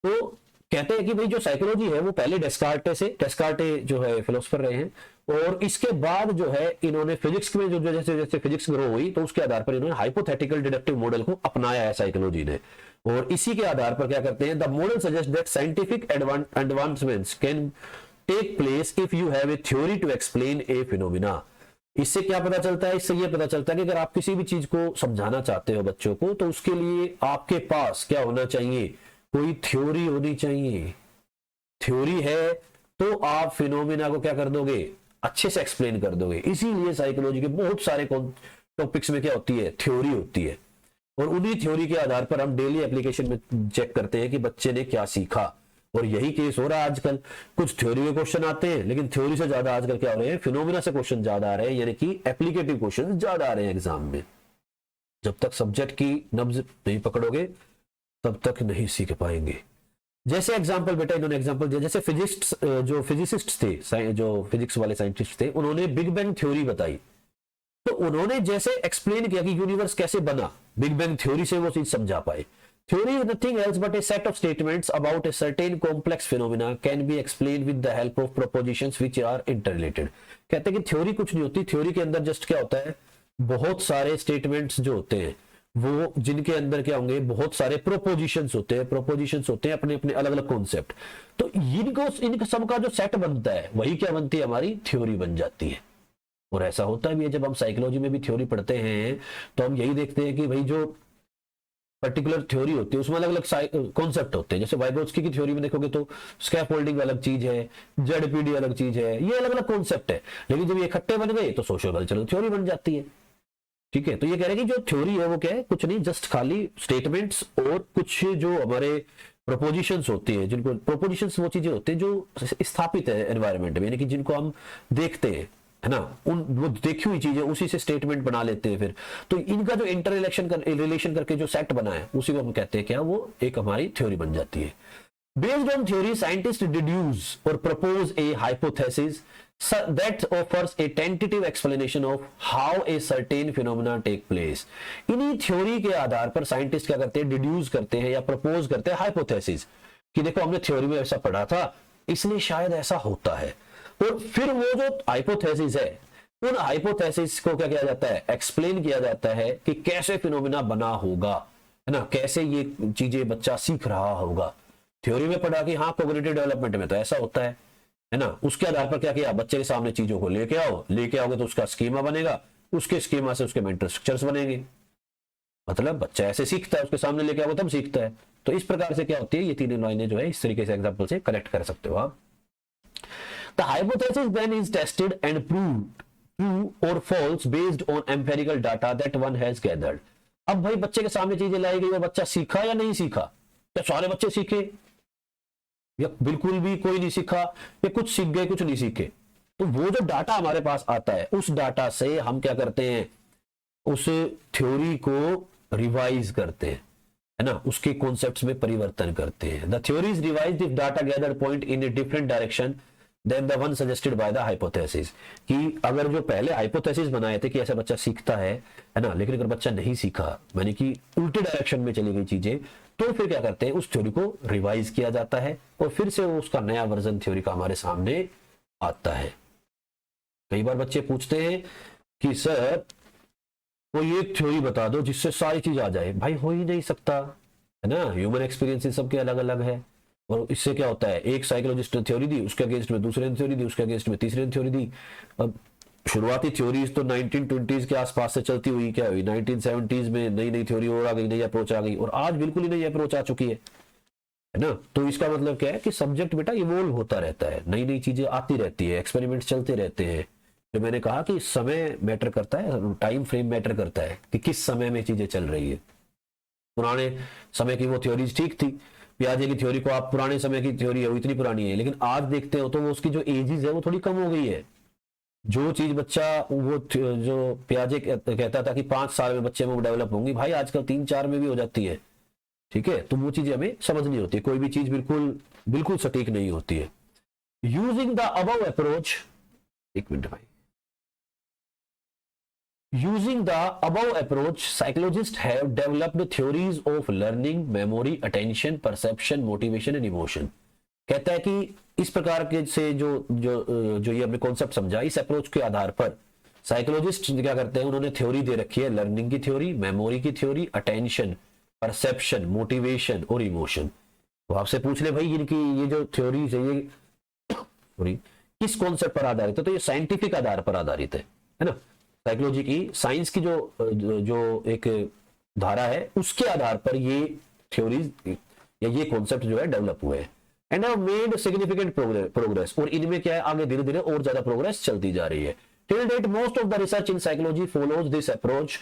तो कहते हैं कि भाई जो साइकोलॉजी है वो पहले डेस्कार्टे जो है फिलोसफर रहे हैं, और इसके बाद जो है इन्होंने फिजिक्स में जो जैसे जैसे फिजिक्स ग्रो हुई तो उसके आधार पर इन्होंने हाइपोथेटिकल डिडक्टिव मॉडल को अपनाया है साइकोलॉजी ने। और इसी के आधार पर क्या करते हैं, the model suggest that scientific advancements can take place if you have a theory to explain a phenomena. इससे क्या पता चलता है, इससे ये पता चलता है कि अगर आप किसी भी चीज को समझाना चाहते हो बच्चों को तो उसके लिए आपके पास क्या होना चाहिए, कोई थ्योरी होनी चाहिए। थ्योरी है तो आप फिनोमिना को क्या कर दोगे, अच्छे से एक्सप्लेन कर दोगे। इसीलिए साइकोलॉजी के बहुत सारे टॉपिक्स में क्या होती है, थ्योरी होती है, और उन्हीं थ्योरी के आधार पर हम डेली एप्लीकेशन में चेक करते हैं कि बच्चे ने क्या सीखा। और यही केस हो रहा है आजकल, कुछ थ्योरी के क्वेश्चन आते हैं लेकिन थ्योरी से ज्यादा आजकल क्या हो रहे हैं, फिनोमिना से क्वेश्चन ज्यादा आ रहे हैं, यानी कि एप्लीकेटिव क्वेश्चन ज्यादा आ रहे हैं एग्जाम में। जब तक सब्जेक्ट की नब्ज नहीं पकड़ोगे तब तक नहीं सीख पाएंगे। जैसे एग्जांपल बेटा इन्होंने एग्जांपल दिया, जैसे फिजिसिस्ट थे, जो फिजिक्स वाले साइंटिस्ट थे, उन्होंने बिग बैंग थ्योरी बताई। तो उन्होंने जैसे एक्सप्लेन किया कि यूनिवर्स कैसे बना, बिग बैंग थ्योरी से वो चीज समझा पाए। Theory is nothing else but a set of statements about a certain complex phenomena can be explained with the help of propositions which are interrelated। कहते हैं कि थ्योरी कुछ नहीं होती, थ्योरी के अंदर जस्ट क्या होता है, बहुत सारे स्टेटमेंट्स जो होते हैं वो जिनके अंदर क्या होंगे, बहुत सारे प्रोपोजिशंस होते हैं, अपने अपने अलग अलग कॉन्सेप्ट। तो इन सब का जो सेट बनता है वही क्या बनती है, हमारी थ्योरी बन जाती है। और ऐसा होता भी है, जब हम साइकोलॉजी में भी थ्योरी पढ़ते हैं तो हम यही देखते हैं कि भाई जो पर्टिकुलर थ्योरी होती है, उसमें अलग अलग कॉन्सेप्ट होते हैं। जैसे वाइगोत्स्की की थ्योरी में देखोगे तो स्कैफोल्डिंग अलग चीज है, जेडपीडी अलग चीज है, ये अलग अलग कॉन्सेप्ट है। लेकिन जब ये इकट्ठे बन गए तो सोशल कल्चरल थ्योरी बन जाती है। ठीक है, तो ये कह रहे हैं कि जो थ्योरी है वो क्या है, कुछ नहीं, जस्ट खाली स्टेटमेंट्स और कुछ जो हमारे प्रोपोजिशंस होती है, जिनको प्रोपोजिशंस वो चीजें होती है जो स्थापित है एनवायरनमेंट में, यानी कि जिनको हम देखते हैं, है ना, उन वो देखी हुई चीजें उसी से स्टेटमेंट बना लेते हैं फिर। तो इनका जो इंटर रिलेशन करके जो सेट बना है उसी को हम कहते हैं क्या, वो एक हमारी थ्योरी बन जाती है। Based on theory, scientists deduce or propose a hypothesis that offers a tentative explanation of how a certain phenomena take place. इन्हीं थ्योरी के आधार पर साइंटिस्ट क्या करते हैं, डिड्यूस करते हैं या प्रपोज करते हैं हाइपोथेसिस, कि देखो हमने थ्योरी में ऐसा पढ़ा था इसलिए शायद ऐसा होता है। और फिर वो जो हाइपोथेसिस है, उन हाइपोथेसिस को क्या किया जाता है, एक्सप्लेन किया जाता है कि कैसे फिनोमिना बना होगा, है ना, कैसे ये चीजें बच्चा सीख रहा होगा। थ्योरी में पढ़ा कि हाँ कोग्निटिव डेवलपमेंट में तो ऐसा होता है ना, उसके आधार पर क्या किया, बच्चे के सामने चीजों को लेके आओगे तो उसका स्कीमा बनेगा, उसके स्कीमा से उसके मेंटल स्ट्रक्चर्स बनेंगे। मतलब बच्चा ऐसे सीखता है, उसके सामने लेके आओगे तब सीखता है। तो इस प्रकार से क्या होती है, ये तीनों लाइनें जो है इस तरीके से एग्जांपल से कनेक्ट कर सकते हो आप। The hypothesis then is tested and proved true और false based on empirical data that one has gathered. अब भाई बच्चे के सामने चीजें लाई गई और बच्चा सीखा या नहीं सीखा, क्या सारे बच्चे सीखे या बिल्कुल भी कोई नहीं सीखा, या कुछ सीख गए कुछ नहीं सीखे। तो वो जो डाटा हमारे पास आता है, उस डाटा से हम क्या करते हैं, उस थ्योरी को रिवाइज करते हैं, है ना, उसके कॉन्सेप्ट्स में परिवर्तन करते हैं। The theory is revised if data gathered point in a different direction than the one suggested by the hypothesis. कि अगर जो पहले हाइपोथेसिस बनाए थे कि ऐसा बच्चा सीखता है ना, लेकिन अगर बच्चा नहीं सीखा, यानी कि उल्टे डायरेक्शन में चली गई चीजें, तो फिर क्या करते हैं, उस थ्योरी को रिवाइज किया जाता है और फिर से उसका नया वर्जन थ्योरी का हमारे सामने आता है। कई बार बच्चे पूछते हैं कि सर कोई एक थ्योरी बता दो जिससे सारी चीज आ जाए। भाई हो ही नहीं सकता, है ना, ह्यूमन एक्सपीरियंस सबके अलग अलग है। और इससे क्या होता है, एक साइकोलॉजिस्ट ने थ्योरी दी, उसके अगेंस्ट में दूसरे ने थ्योरी दी, उसके अगेंस्ट में तीसरे ने थ्योरी दी। अब शुरुआती थ्योरीज तो 1920s के आसपास से चलती हुई क्या हुई, 1970s में नई नई थ्योरी और आ गई, नई अप्रोच आ गई, और आज बिल्कुल ही नई अप्रोच आ चुकी है ना। तो इसका मतलब क्या है कि सब्जेक्ट बेटा इवोल्व होता रहता है, नई नई चीजें आती रहती है, एक्सपेरिमेंट चलते रहते हैं। जो मैंने कहा कि समय मैटर करता है, टाइम फ्रेम मैटर करता है कि किस समय में चीजें चल रही है। पुराने समय की वो थ्योरीज ठीक थी, पियाजे की थ्योरी को आप पुराने समय की थ्योरी है वो इतनी पुरानी है, लेकिन आज देखते हो तो वो उसकी जो एजेस है वो थोड़ी कम हो गई है। जो चीज बच्चा वो जो पियाजे कहता था कि 5 साल में बच्चे में डेवलप होंगी, भाई आजकल 3-4 में भी हो जाती है। ठीक है, तो वो चीजें हमें समझनी होती है, कोई भी चीज बिल्कुल बिल्कुल सटीक नहीं होती है। यूजिंग द अबव अप्रोच, एक मिनट भाई, using the above approach psychologist have developed theories of learning, memory, attention, perception, motivation and emotion. कहता है कि इस प्रकार के से जो जो जो ये हमने कॉन्सेप्ट समझा, इस अप्रोच के आधार पर साइकोलॉजिस्ट क्या करते हैं, उन्होंने थ्योरी दे रखी है, लर्निंग की थ्योरी, मेमोरी की थ्योरी, अटेंशन, परसेप्शन, मोटिवेशन और इमोशन। तो आपसे पूछ ले भाई इनकी ये जो थ्योरीज है ये किस कॉन्सेप्ट पर आधारित है, तो ये साइंटिफिक आधार पर आधारित है ना। साइकोलॉजी की, साइंस की जो एक धारा है उसके आधार पर ये थ्योरीज या ये कॉन्सेप्ट जो है डेवलप हुए हैं। And have made significant progress, और इनमें क्या है, आगे धीरे धीरे और ज्यादा प्रोग्रेस चलती जा रही है। Till date most of the research in psychology follows this approach.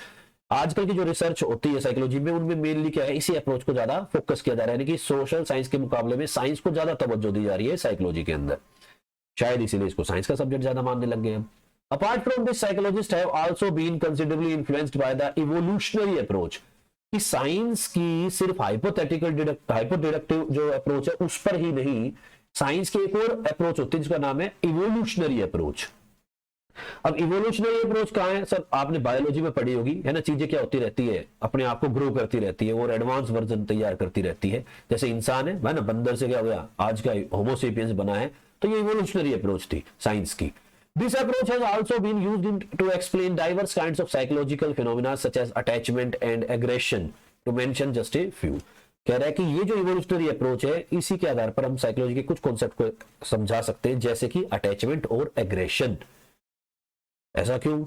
आजकल की जो रिसर्च होती है साइकोलॉजी में, उनमें मेनली क्या है, इसी अप्रोच को ज्यादा फोकस किया जा रहा है, यानी कि सोशल साइंस के मुकाबले में साइंस को ज्यादा तवज्जो दी जा रही है साइकोलॉजी के अंदर। शायद इसीलिए इसको साइंस का सब्जेक्ट ज्यादा मानने लग गए हम। Apart from this, psychologists have also been considerably influenced by the evolutionary approach. कि साइंस की सिर्फ हाइपोथेटिकल जो अप्रोच है उस पर ही नहीं, साइंस की एक और अप्रोच होती है जिसका नाम है इवोल्यूशनरी अप्रोच। अब इवोल्यूशनरी अप्रोच कहां है सर, आपने बायोलॉजी में पढ़ी होगी, है ना, चीजें क्या होती रहती है, अपने आप को ग्रो करती रहती है और एडवांस वर्जन तैयार करती रहती है। जैसे इंसान है ना, बंदर से क्या हो गया, आज का होमोसेपियंस बना है, तो ये इवोल्यूशनरी अप्रोच थी साइंस की। This approach has also been used to explain diverse kinds of psychological phenomena such as attachment and aggression, to mention just a few. कह रहा है कि ये जो इवोल्यूशनरी अप्रोच है, इसी के आधार पर हम साइकोलॉजी के कुछ कॉन्सेप्ट को समझा सकते हैं, जैसे कि अटैचमेंट और एग्रेशन। ऐसा क्यों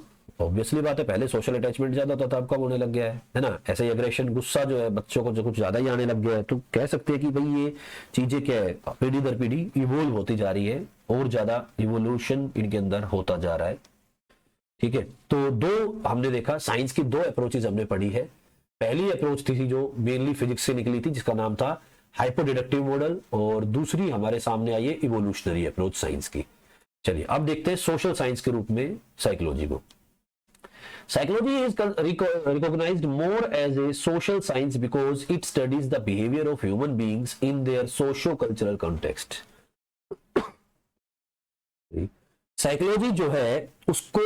ऑब्वियसली बात है, पहले सोशल अटैचमेंट ज्यादा होता था, अब कम होने लग गया है ना। ऐसे ही एग्रेशन, गुस्सा जो है बच्चों को जो कुछ ज्यादा ही आने लग गया है। तो कह सकते हैं कि भाई ये चीजें क्या है, पीढ़ी दर पीढ़ी इवोल्व होती जा रही है और ज्यादा इवोल्यूशन इनके अंदर होता जा रहा है। ठीक है, तो दो हमने देखा, साइंस की दो अप्रोचेज हमने पढ़ी है। पहली अप्रोच थी जो मेनली फिजिक्स से निकली थी, जिसका नाम था हाइपोडिडक्टिव मॉडल, और दूसरी हमारे सामने आई है इवोल्यूशनरी अप्रोच साइंस की। चलिए अब देखते हैं सोशल साइंस के रूप में साइकोलॉजी को। Psychology is recognized more as a social science because it studies the behavior of human beings in their socio-cultural context. Psychology जो है उसको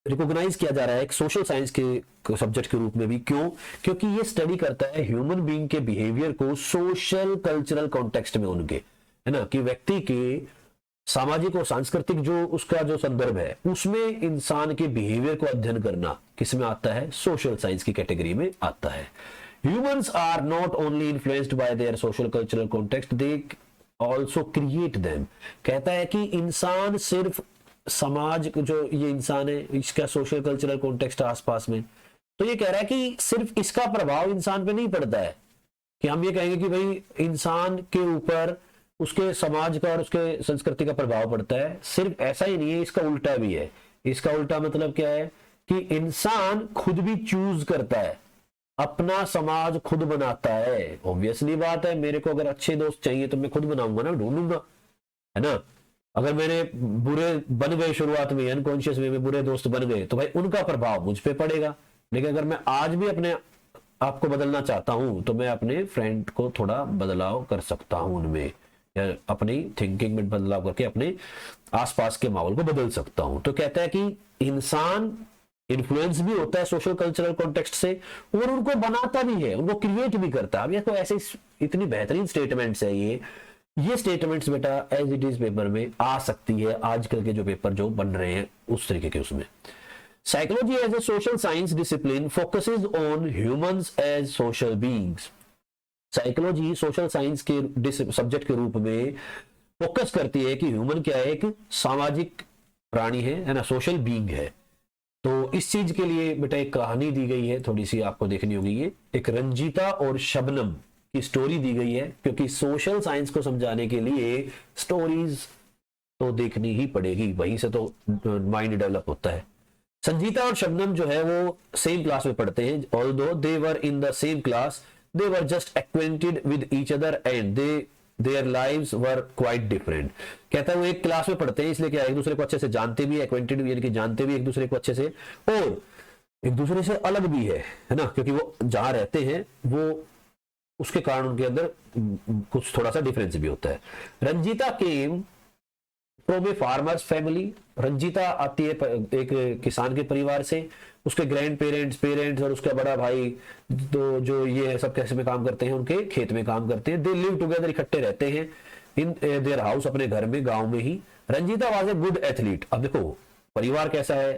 रिकॉग्नाइज किया जा रहा है एक सोशल साइंस के सब्जेक्ट के रूप में भी। क्यों? क्योंकि ये स्टडी करता है ह्यूमन बीइंग के बिहेवियर को सोशल कल्चरल कॉन्टेक्स्ट में उनके, है ना, कि व्यक्ति के सामाजिक और सांस्कृतिक जो उसका जो संदर्भ है उसमें इंसान के बिहेवियर को अध्ययन करना किस में आता है? सोशल साइंस की कैटेगरी में आता है। Humans are not only influenced by their social cultural context, they also create them. कहता है कि इंसान सिर्फ समाज जो ये इंसान है इसका सोशल कल्चरल कॉन्टेक्स्ट आसपास में, तो ये कह रहा है कि सिर्फ इसका प्रभाव इंसान पे नहीं पड़ता है कि हम ये कहेंगे कि भाई इंसान के ऊपर उसके समाज का और उसके संस्कृति का प्रभाव पड़ता है। सिर्फ ऐसा ही नहीं है, इसका उल्टा भी है। इसका उल्टा मतलब क्या है कि इंसान खुद भी चूज करता है, अपना समाज खुद बनाता है। ऑब्वियसली बात है, मेरे को अगर अच्छे दोस्त चाहिए तो मैं खुद बनाऊंगा ना, ढूंढूंगा, है ना। अगर मेरे बुरे बन गए शुरुआत में, अनकॉन्शियस वे में बुरे दोस्त बन गए, तो भाई उनका प्रभाव मुझ पे पड़ेगा। लेकिन अगर मैं आज भी अपने आपको बदलना चाहता हूं तो मैं अपने फ्रेंड को थोड़ा बदलाव कर सकता हूं उनमें, या अपनी थिंकिंग में बदलाव करके अपने आसपास के माहौल को बदल सकता हूं। तो कहता है कि इंसान इन्फ्लुएंस भी होता है सोशल कल्चरल कॉन्टेक्स्ट से और उनको बनाता भी है, उनको क्रिएट भी करता है। अब ये तो ऐसे इतनी बेहतरीन स्टेटमेंट्स है ये स्टेटमेंट्स बेटा एज इट इज पेपर में आ सकती है, आजकल के जो पेपर जो बन रहे हैं उस तरीके के उसमें। Psychology as a social science discipline focuses on humans as social beings. Psychology social science के सब्जेक्ट के रूप में फोकस करती है कि ह्यूमन क्या है, एक सामाजिक प्राणी है ना, सोशल बीइंग है। तो इस चीज के लिए बेटा एक कहानी दी गई है, थोड़ी सी आपको देखनी होगी। ये एक रंजीता और शबनम की स्टोरी दी गई है, क्योंकि सोशल साइंस को समझाने के लिए स्टोरीज तो देखनी ही पड़ेगी, वहीं से तो माइंड डेवलप होता है। संजीता और शबनम जो है वो सेम क्लास में पढ़ते हैं, although they were in the same class, they were just acquainted with each other and their lives were quite different। कहता है वो एक क्लास में पढ़ते हैं, इसलिए क्या एक दूसरे को अच्छे से जानते भी, acquainted यानी कि जानते भी एक दूसरे को अच्छे से, और एक दूसरे से अलग भी है ना, क्योंकि वो जहां रहते हैं वो उसके कारण उनके अंदर कुछ थोड़ा सा डिफरेंस भी होता है। Ranjita came from a farmer's family. Ranjita आती है एक किसान के परिवार से, उसके ग्रैंड पेरेंट्स और उसका बड़ा भाई तो जो ये सब कैसे में काम करते हैं, उनके खेत में काम करते हैं। दे लिव टुगेदर, इकट्ठे रहते हैं इन देयर हाउस, अपने घर में, गांव में ही। Ranjita was a good athlete. अब देखो परिवार कैसा है,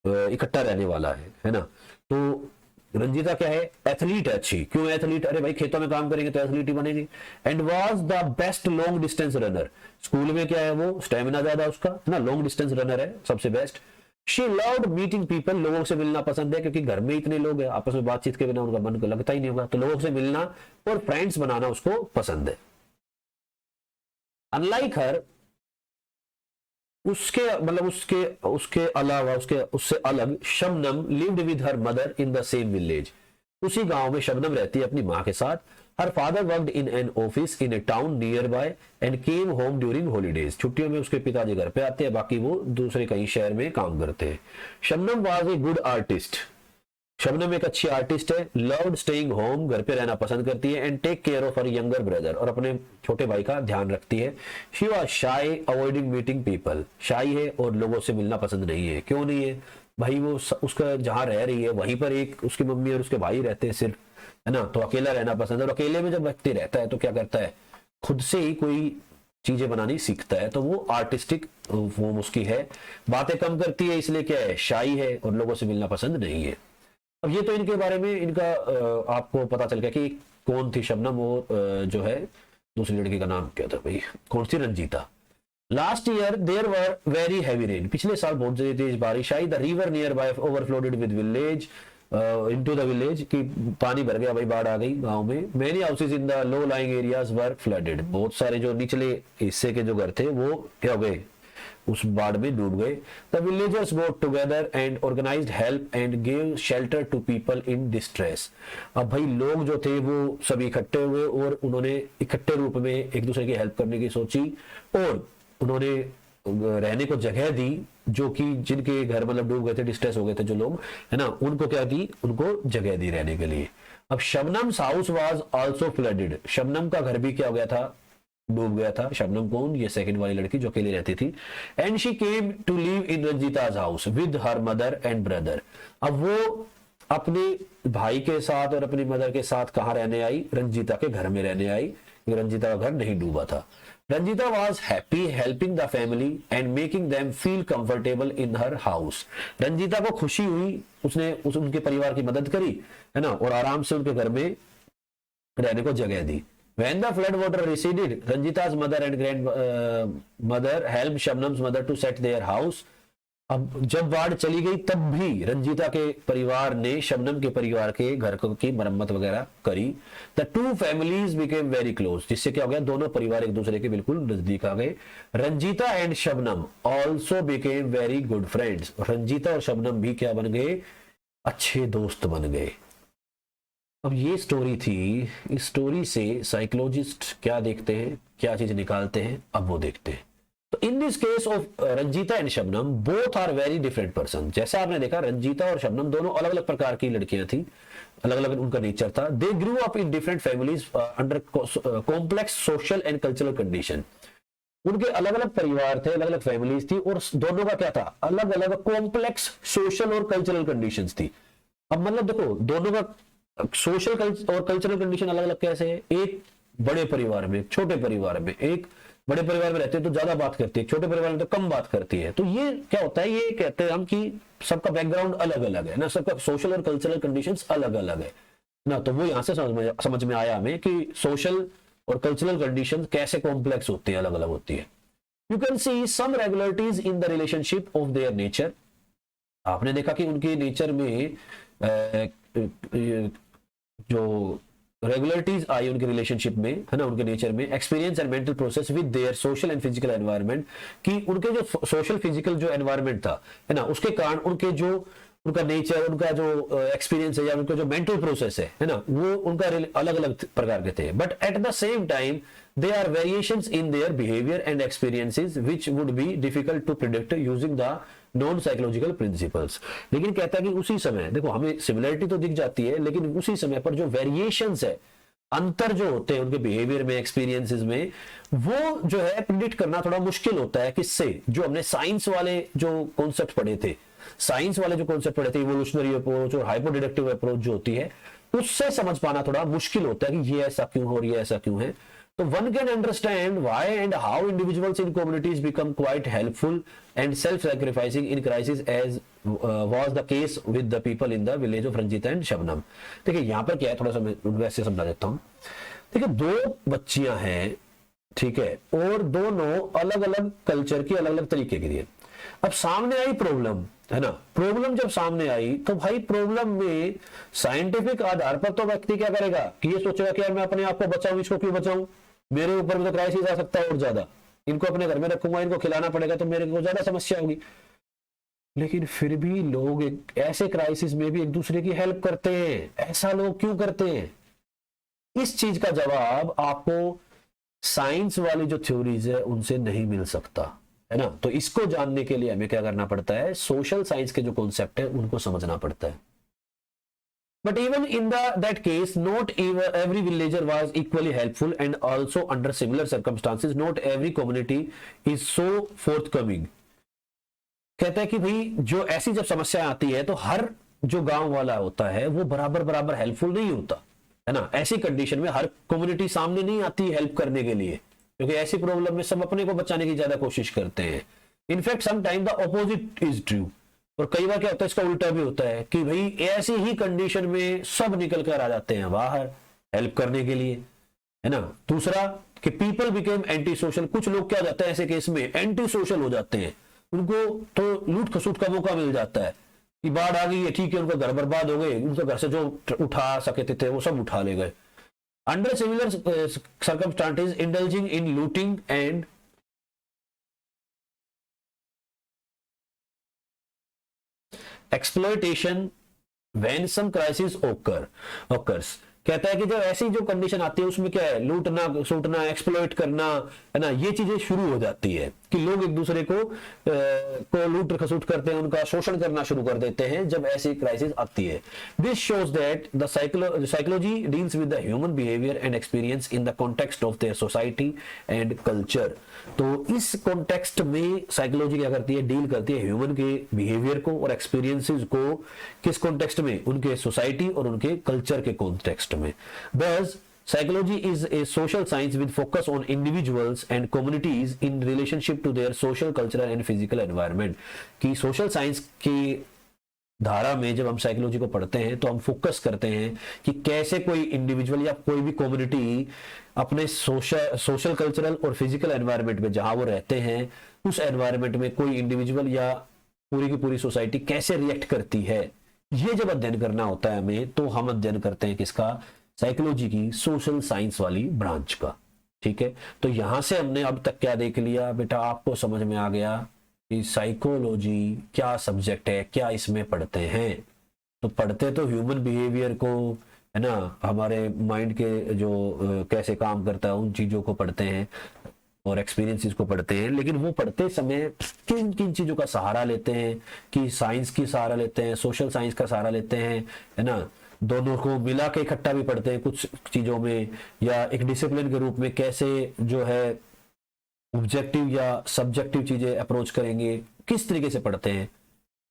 इकट्ठा रहने वाला है ना। तो रंजीता क्या है, एथलीट है, अच्छी। क्यों एथलीट? अरे भाई खेतों में काम करेंगे तो एथलीट ही बनेंगे। And was the best long distance runner. School में क्या है, वो स्टेमिना ज्यादा उसका, है ना, लॉन्ग डिस्टेंस रनर है, सबसे best. She loved meeting people, लोगों से मिलना पसंद है, क्योंकि घर में इतने लोग हैं, आपस में बातचीत के बिना उनका मन को लगता ही नहीं होगा, तो लोगों से मिलना और फ्रेंड्स बनाना उसको पसंद है। अनलाइक हर, उसके मतलब उसके अलावा उससे अलग Shabnam lived with her mother in the same village. उसी गांव में शबनम रहती है अपनी मां के साथ। Her father worked in an office in A town near by and came home during holidays. छुट्टियों में उसके पिताजी घर पे आते हैं, बाकी वो दूसरे कहीं शहर में काम करते हैं। Shabnam was a good artist. Shabnam एक अच्छी आर्टिस्ट है। लव्ड स्टेइंग होम, घर पे रहना पसंद करती है। And take care of her younger brother, और अपने छोटे भाई का ध्यान रखती है। She was shy avoiding meeting people. Shy है और लोगों से मिलना पसंद नहीं है। क्यों नहीं है भाई, वो उसका जहां रह रही है वहीं पर एक उसकी मम्मी और उसके भाई रहते हैं सिर्फ, है ना, तो अकेला रहना पसंद है। और अकेले में जब व्यक्ति रहता है तो क्या करता है, खुद से ही कोई चीजें बनानी सीखता है, तो वो आर्टिस्टिक फॉर्म उसकी है। बातें कम करती है, इसलिए क्या है, शाई है और लोगों से मिलना पसंद नहीं है। अब ये तो इनके बारे में इनका आपको पता चल गया कि कौन थी शबनम और जो है दूसरी लड़की का नाम क्या था भाई, कौन सी, Ranjita. Last year there were very heavy rain, पिछले साल बहुत तेज बारिश आई। The river near by overflowed with village into the village, कि पानी भर गया भाई, बाढ़ आ गई गांव में। Many houses in the low lying areas were flooded, बहुत सारे जो निचले हिस्से के जो घर थे वो क्या हो गए, उस बाढ़ में डूब गए। The villagers got together and organised help and gave shelter to people in distress. अब भाई लोग जो थे वो सभी इकट्ठे हुए और उन्होंने इकट्ठे रूप में एक दूसरे की हेल्प करने की सोची, और उन्होंने रहने को जगह दी, जो कि जिनके घर मतलब डूब गए थे, डिस्ट्रेस हो गए थे जो लोग, है ना, उनको क्या दी, उनको जगह दी रहने के लिए। अब Shabnam's house was also flooded, Shabnam का घर भी क्या हो गया था, डूब गया था। शबनम कौन, ये सेकंड वाली लड़की जो अकेली रहती थी। And she came to live in Ranjita's house with her mother and brother. अब वो अपने भाई के साथ और अपनी मदर के साथ कहाँ रहने आई, रंजीता के घर में रहने आई, रंजीता का घर नहीं डूबा था। Ranjita was happy helping the family and making them feel comfortable in her house. Ranjita को खुशी हुई, उसने उनके परिवार की मदद करी, है ना, और आराम से उनके घर में रहने को जगह दी। When the flood water receded, Ranjita's mother and grandmother helped Shabnam's mother to set their house. अब जब बाढ़ चली गई तब भी रंजीता के परिवार ने शबनम के परिवार के घर की मरम्मत वगैरह करी। The two families became very close, जिससे क्या हो गया, दोनों परिवार एक दूसरे के बिल्कुल नजदीक आ गए। Ranjita and Shabnam also became very good friends, Ranjita और शबनम भी क्या बन गए, अच्छे दोस्त बन गए। अब ये स्टोरी थी, इस स्टोरी से साइकोलॉजिस्ट क्या देखते हैं, क्या चीज निकालते हैं, अब वो देखते हैं। तो in this case of Ranjita and Shabnam both are very different person. जैसा आपने देखा, रंजीता और शबनम दोनों अलग अलग प्रकार की लड़कियां थी, अलग अलग उनका नेचर था। They grew up in different families under complex social and cultural condition. उनके अलग अलग परिवार थे, अलग अलग फैमिलीज थी, और दोनों का क्या था, अलग अलग कॉम्प्लेक्स सोशल और कल्चरल कंडीशंस थी। अब मतलब देखो, दोनों का सोशल और कल्चरल कंडीशन अलग अलग कैसे है, एक बड़े परिवार में, छोटे परिवार में, एक बड़े परिवार में रहते हैं तो ज्यादा बात करती है, छोटे परिवार में तो कम बात करती है। तो ये क्या होता है, ये कहते हैं हम कि सबका बैकग्राउंड अलग अलग है ना, सबका सोशल और कल्चरल कंडीशंस अलग अलग है ना। तो वो यहां से समझ में आया हमें कि सोशल और कल्चरल कंडीशंस कैसे कॉम्प्लेक्स होती है, अलग अलग होती है। You can see some regularities in the relationship of their nature. आपने देखा कि उनके नेचर में जो रेगुलरिटीज आई उनके रिलेशनशिप में, है ना, उनके नेचर में। Experience and mental process with their social and physical environment, कि उनके जो सोशल फिजिकल जो एनवायरनमेंट था, है ना, उसके कारण उनके जो उनका नेचर, उनका जो एक्सपीरियंस है या उनका जो मेंटल प्रोसेस है ना, वो उनका अलग अलग प्रकार के थे। But at the same time they are variations in their behaviour and experiences which would be difficult to predict using the non psychological principles. लेकिन कहता है कि उसी समय देखो, हमें सिमिलरिटी तो दिख जाती है, लेकिन उसी समय पर जो वेरिएशंस है, अंतर जो होते हैं उनके बिहेवियर में, एक्सपीरियंसेस में, वो जो है प्रिडिक्ट करना थोड़ा मुश्किल होता है। किससे, जो हमने साइंस वाले जो कॉन्सेप्ट पढ़े थे, साइंस वाले जो कॉन्सेप्ट पढ़े थे, इवोल्यूशनरी अप्रोच और हाइपोडिडक्टिव अप्रोच जो होती है, उससे समझ पाना थोड़ा मुश्किल होता है कि ये ऐसा क्यों हो, ये ऐसा क्यों है। So one can understand why and how individuals in communities become quite helpful and self-sacrificing in crisis, as was the case with the people in the village of Ranjita and Shabnam. देखिए यहाँ पर क्या है, थोड़ा सा मैं वैसे समझा देता हूँ। देखिए, दो बच्चियां हैं, ठीक है, और दोनों अलग अलग कल्चर की, अलग अलग तरीके की थी। अब सामने आई प्रॉब्लम, है ना, प्रॉब्लम जब सामने आई तो भाई प्रॉब्लम में साइंटिफिक आधार पर तो व्यक्ति क्या करेगा कि ये सोचेगा कि यार मैं अपने आप को बचाऊं, इसको क्यों बचाऊं, मेरे ऊपर भी तो क्राइसिस आ सकता है और ज्यादा, इनको अपने घर में रखूंगा, इनको खिलाना पड़ेगा तो मेरे को ज्यादा समस्या होगी। लेकिन फिर भी लोग ऐसे क्राइसिस में भी एक दूसरे की हेल्प करते हैं। ऐसा लोग क्यों करते हैं? इस चीज का जवाब आपको साइंस वाली जो थ्योरीज है उनसे नहीं मिल सकता, है ना। तो इसको जानने के लिए हमें क्या करना पड़ता है, सोशल साइंस के जो कॉन्सेप्ट है उनको समझना पड़ता है। But even in that case, not every villager was equally helpful, and also under similar circumstances, not every community is so forthcoming. कहता है कि भाई जो ऐसी जब समस्या आती है तो हर जो गांव वाला होता है वो बराबर बराबर हेल्पफुल नहीं होता, है ना। ऐसी कंडीशन में हर कम्युनिटी सामने नहीं आती हेल्प करने के लिए, क्योंकि ऐसी प्रॉब्लम में सब अपने को बचाने की ज्यादा कोशिश करते हैं। In fact some time the opposite is true. और कई बार क्या होता है, इसका उल्टा भी होता है कि भाई ऐसी ही कंडीशन में सब निकल कर आ जाते हैं बाहर हेल्प करने के लिए, है ना। दूसरा कि पीपल बिकेम एंटी सोशल, कुछ लोग क्या हो जाते हैं ऐसे केस में एंटी सोशल हो जाते हैं, उनको तो लूट खसूट का मौका मिल जाता है कि बाढ़ आ गई है, ठीक है, उनका घर बर्बाद हो गए, उनके घर से जो उठा सकते थे वो सब उठा ले गए। Under similar circumstances indulging in looting and exploitation when some crisis occurs, कहता है कि जब ऐसी जो कंडीशन आती है उसमें क्या है, लूटना सूटना एक्सप्लॉइट करना, है ना, ये चीजें शुरू हो जाती है कि लोग एक दूसरे को लूट खसूट करते हैं, उनका शोषण करना शुरू कर देते हैं जब ऐसी क्राइसिस आती है। This shows that the psychology deals with the human behaviour and experience in the context of their society and culture. तो इस कॉन्टेक्स्ट में साइकोलॉजी क्या करती है, डील करती है ह्यूमन के बिहेवियर को और एक्सपीरियंसेस को, किस कॉन्टेक्स्ट में, उनके सोसाइटी और उनके कल्चर के कॉन्टेक्स्ट में। Thus, psychology is a social science with focus on individuals and communities in relationship to their social, cultural and physical environment। कि social science की धारा में जब हम साइकोलॉजी को पढ़ते हैं तो हम फोकस करते हैं कि कैसे कोई इंडिविजुअल या कोई भी कम्युनिटी अपने सोशल कल्चरल और फिजिकल एनवायरनमेंट में जहां वो रहते हैं उस एनवायरनमेंट में कोई इंडिविजुअल या पूरी की पूरी सोसाइटी कैसे रिएक्ट करती है, ये जब अध्ययन करना होता है हमें तो हम अध्ययन करते हैं किसका, साइकोलॉजी की सोशल साइंस वाली ब्रांच का। ठीक है, तो यहां से हमने अब तक क्या देख लिया बेटा, आपको समझ में आ गया कि साइकोलॉजी क्या सब्जेक्ट है, क्या इसमें पढ़ते हैं। तो पढ़ते तो ह्यूमन बिहेवियर को, है ना, हमारे माइंड के जो कैसे काम करता है उन चीजों को पढ़ते हैं और एक्सपीरियंसेस को पढ़ते हैं, लेकिन वो पढ़ते समय किन किन चीजों का सहारा लेते हैं कि साइंस की सहारा लेते हैं, सोशल साइंस का सहारा लेते हैं, है ना, दोनों को मिला के इकट्ठा भी पढ़ते हैं कुछ चीजों में, या एक डिसिप्लिन के रूप में कैसे जो है ऑब्जेक्टिव या सब्जेक्टिव चीजें अप्रोच करेंगे, किस तरीके से पढ़ते हैं,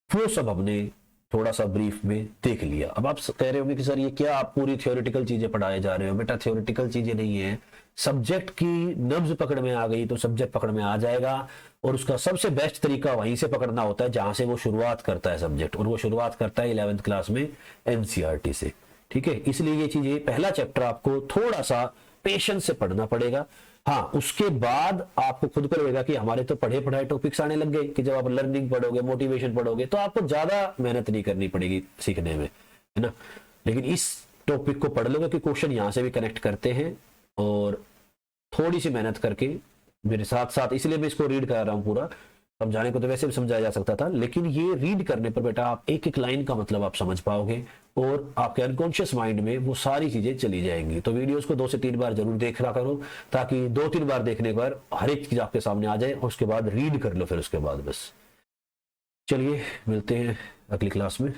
वो सब हमने थोड़ा सा ब्रीफ में देख लिया। अब आप कह रहे होंगे कि सर ये क्या आप पूरी थियोरेटिकल चीजें पढ़ाए जा रहे हो। बेटा थियोरेटिकल चीजें नहीं है, सब्जेक्ट की नब्ज पकड़ में आ गई तो सब्जेक्ट पकड़ में आ जाएगा, और उसका सबसे बेस्ट तरीका वहीं से पकड़ना होता है जहां से वो शुरुआत करता है सब्जेक्ट, और वो शुरुआत करता है 11th क्लास में एनसीईआरटी से। ठीक है, इसलिए ये चीजें पहला चैप्टर आपको थोड़ा सा पेशेंस से पढ़ना पड़ेगा। हाँ, उसके बाद आपको खुद को लगेगा कि हमारे तो पढ़े पढ़ाए टॉपिक्स आने लग गए कि जब आप लर्निंग पढ़ोगे, मोटिवेशन पढ़ोगे तो आपको ज्यादा मेहनत नहीं करनी पड़ेगी सीखने में, है ना। लेकिन इस टॉपिक को पढ़ लोगे कि क्वेश्चन यहाँ से भी कनेक्ट करते हैं, और थोड़ी सी मेहनत करके मेरे साथ साथ, इसलिए मैं इसको रीड कर रहा हूँ पूरा, समझाने को तो वैसे भी समझाया जा सकता था, लेकिन ये रीड करने पर बेटा आप एक एक लाइन का मतलब आप समझ पाओगे और आपके अनकॉन्शियस माइंड में वो सारी चीजें चली जाएंगी। तो वीडियोस को 2 से 3 बार जरूर देख रहा करो, ताकि 2-3 बार देखने पर हर एक चीज आपके सामने आ जाए, और उसके बाद रीड कर लो फिर उसके बाद। बस चलिए मिलते हैं अगली क्लास में।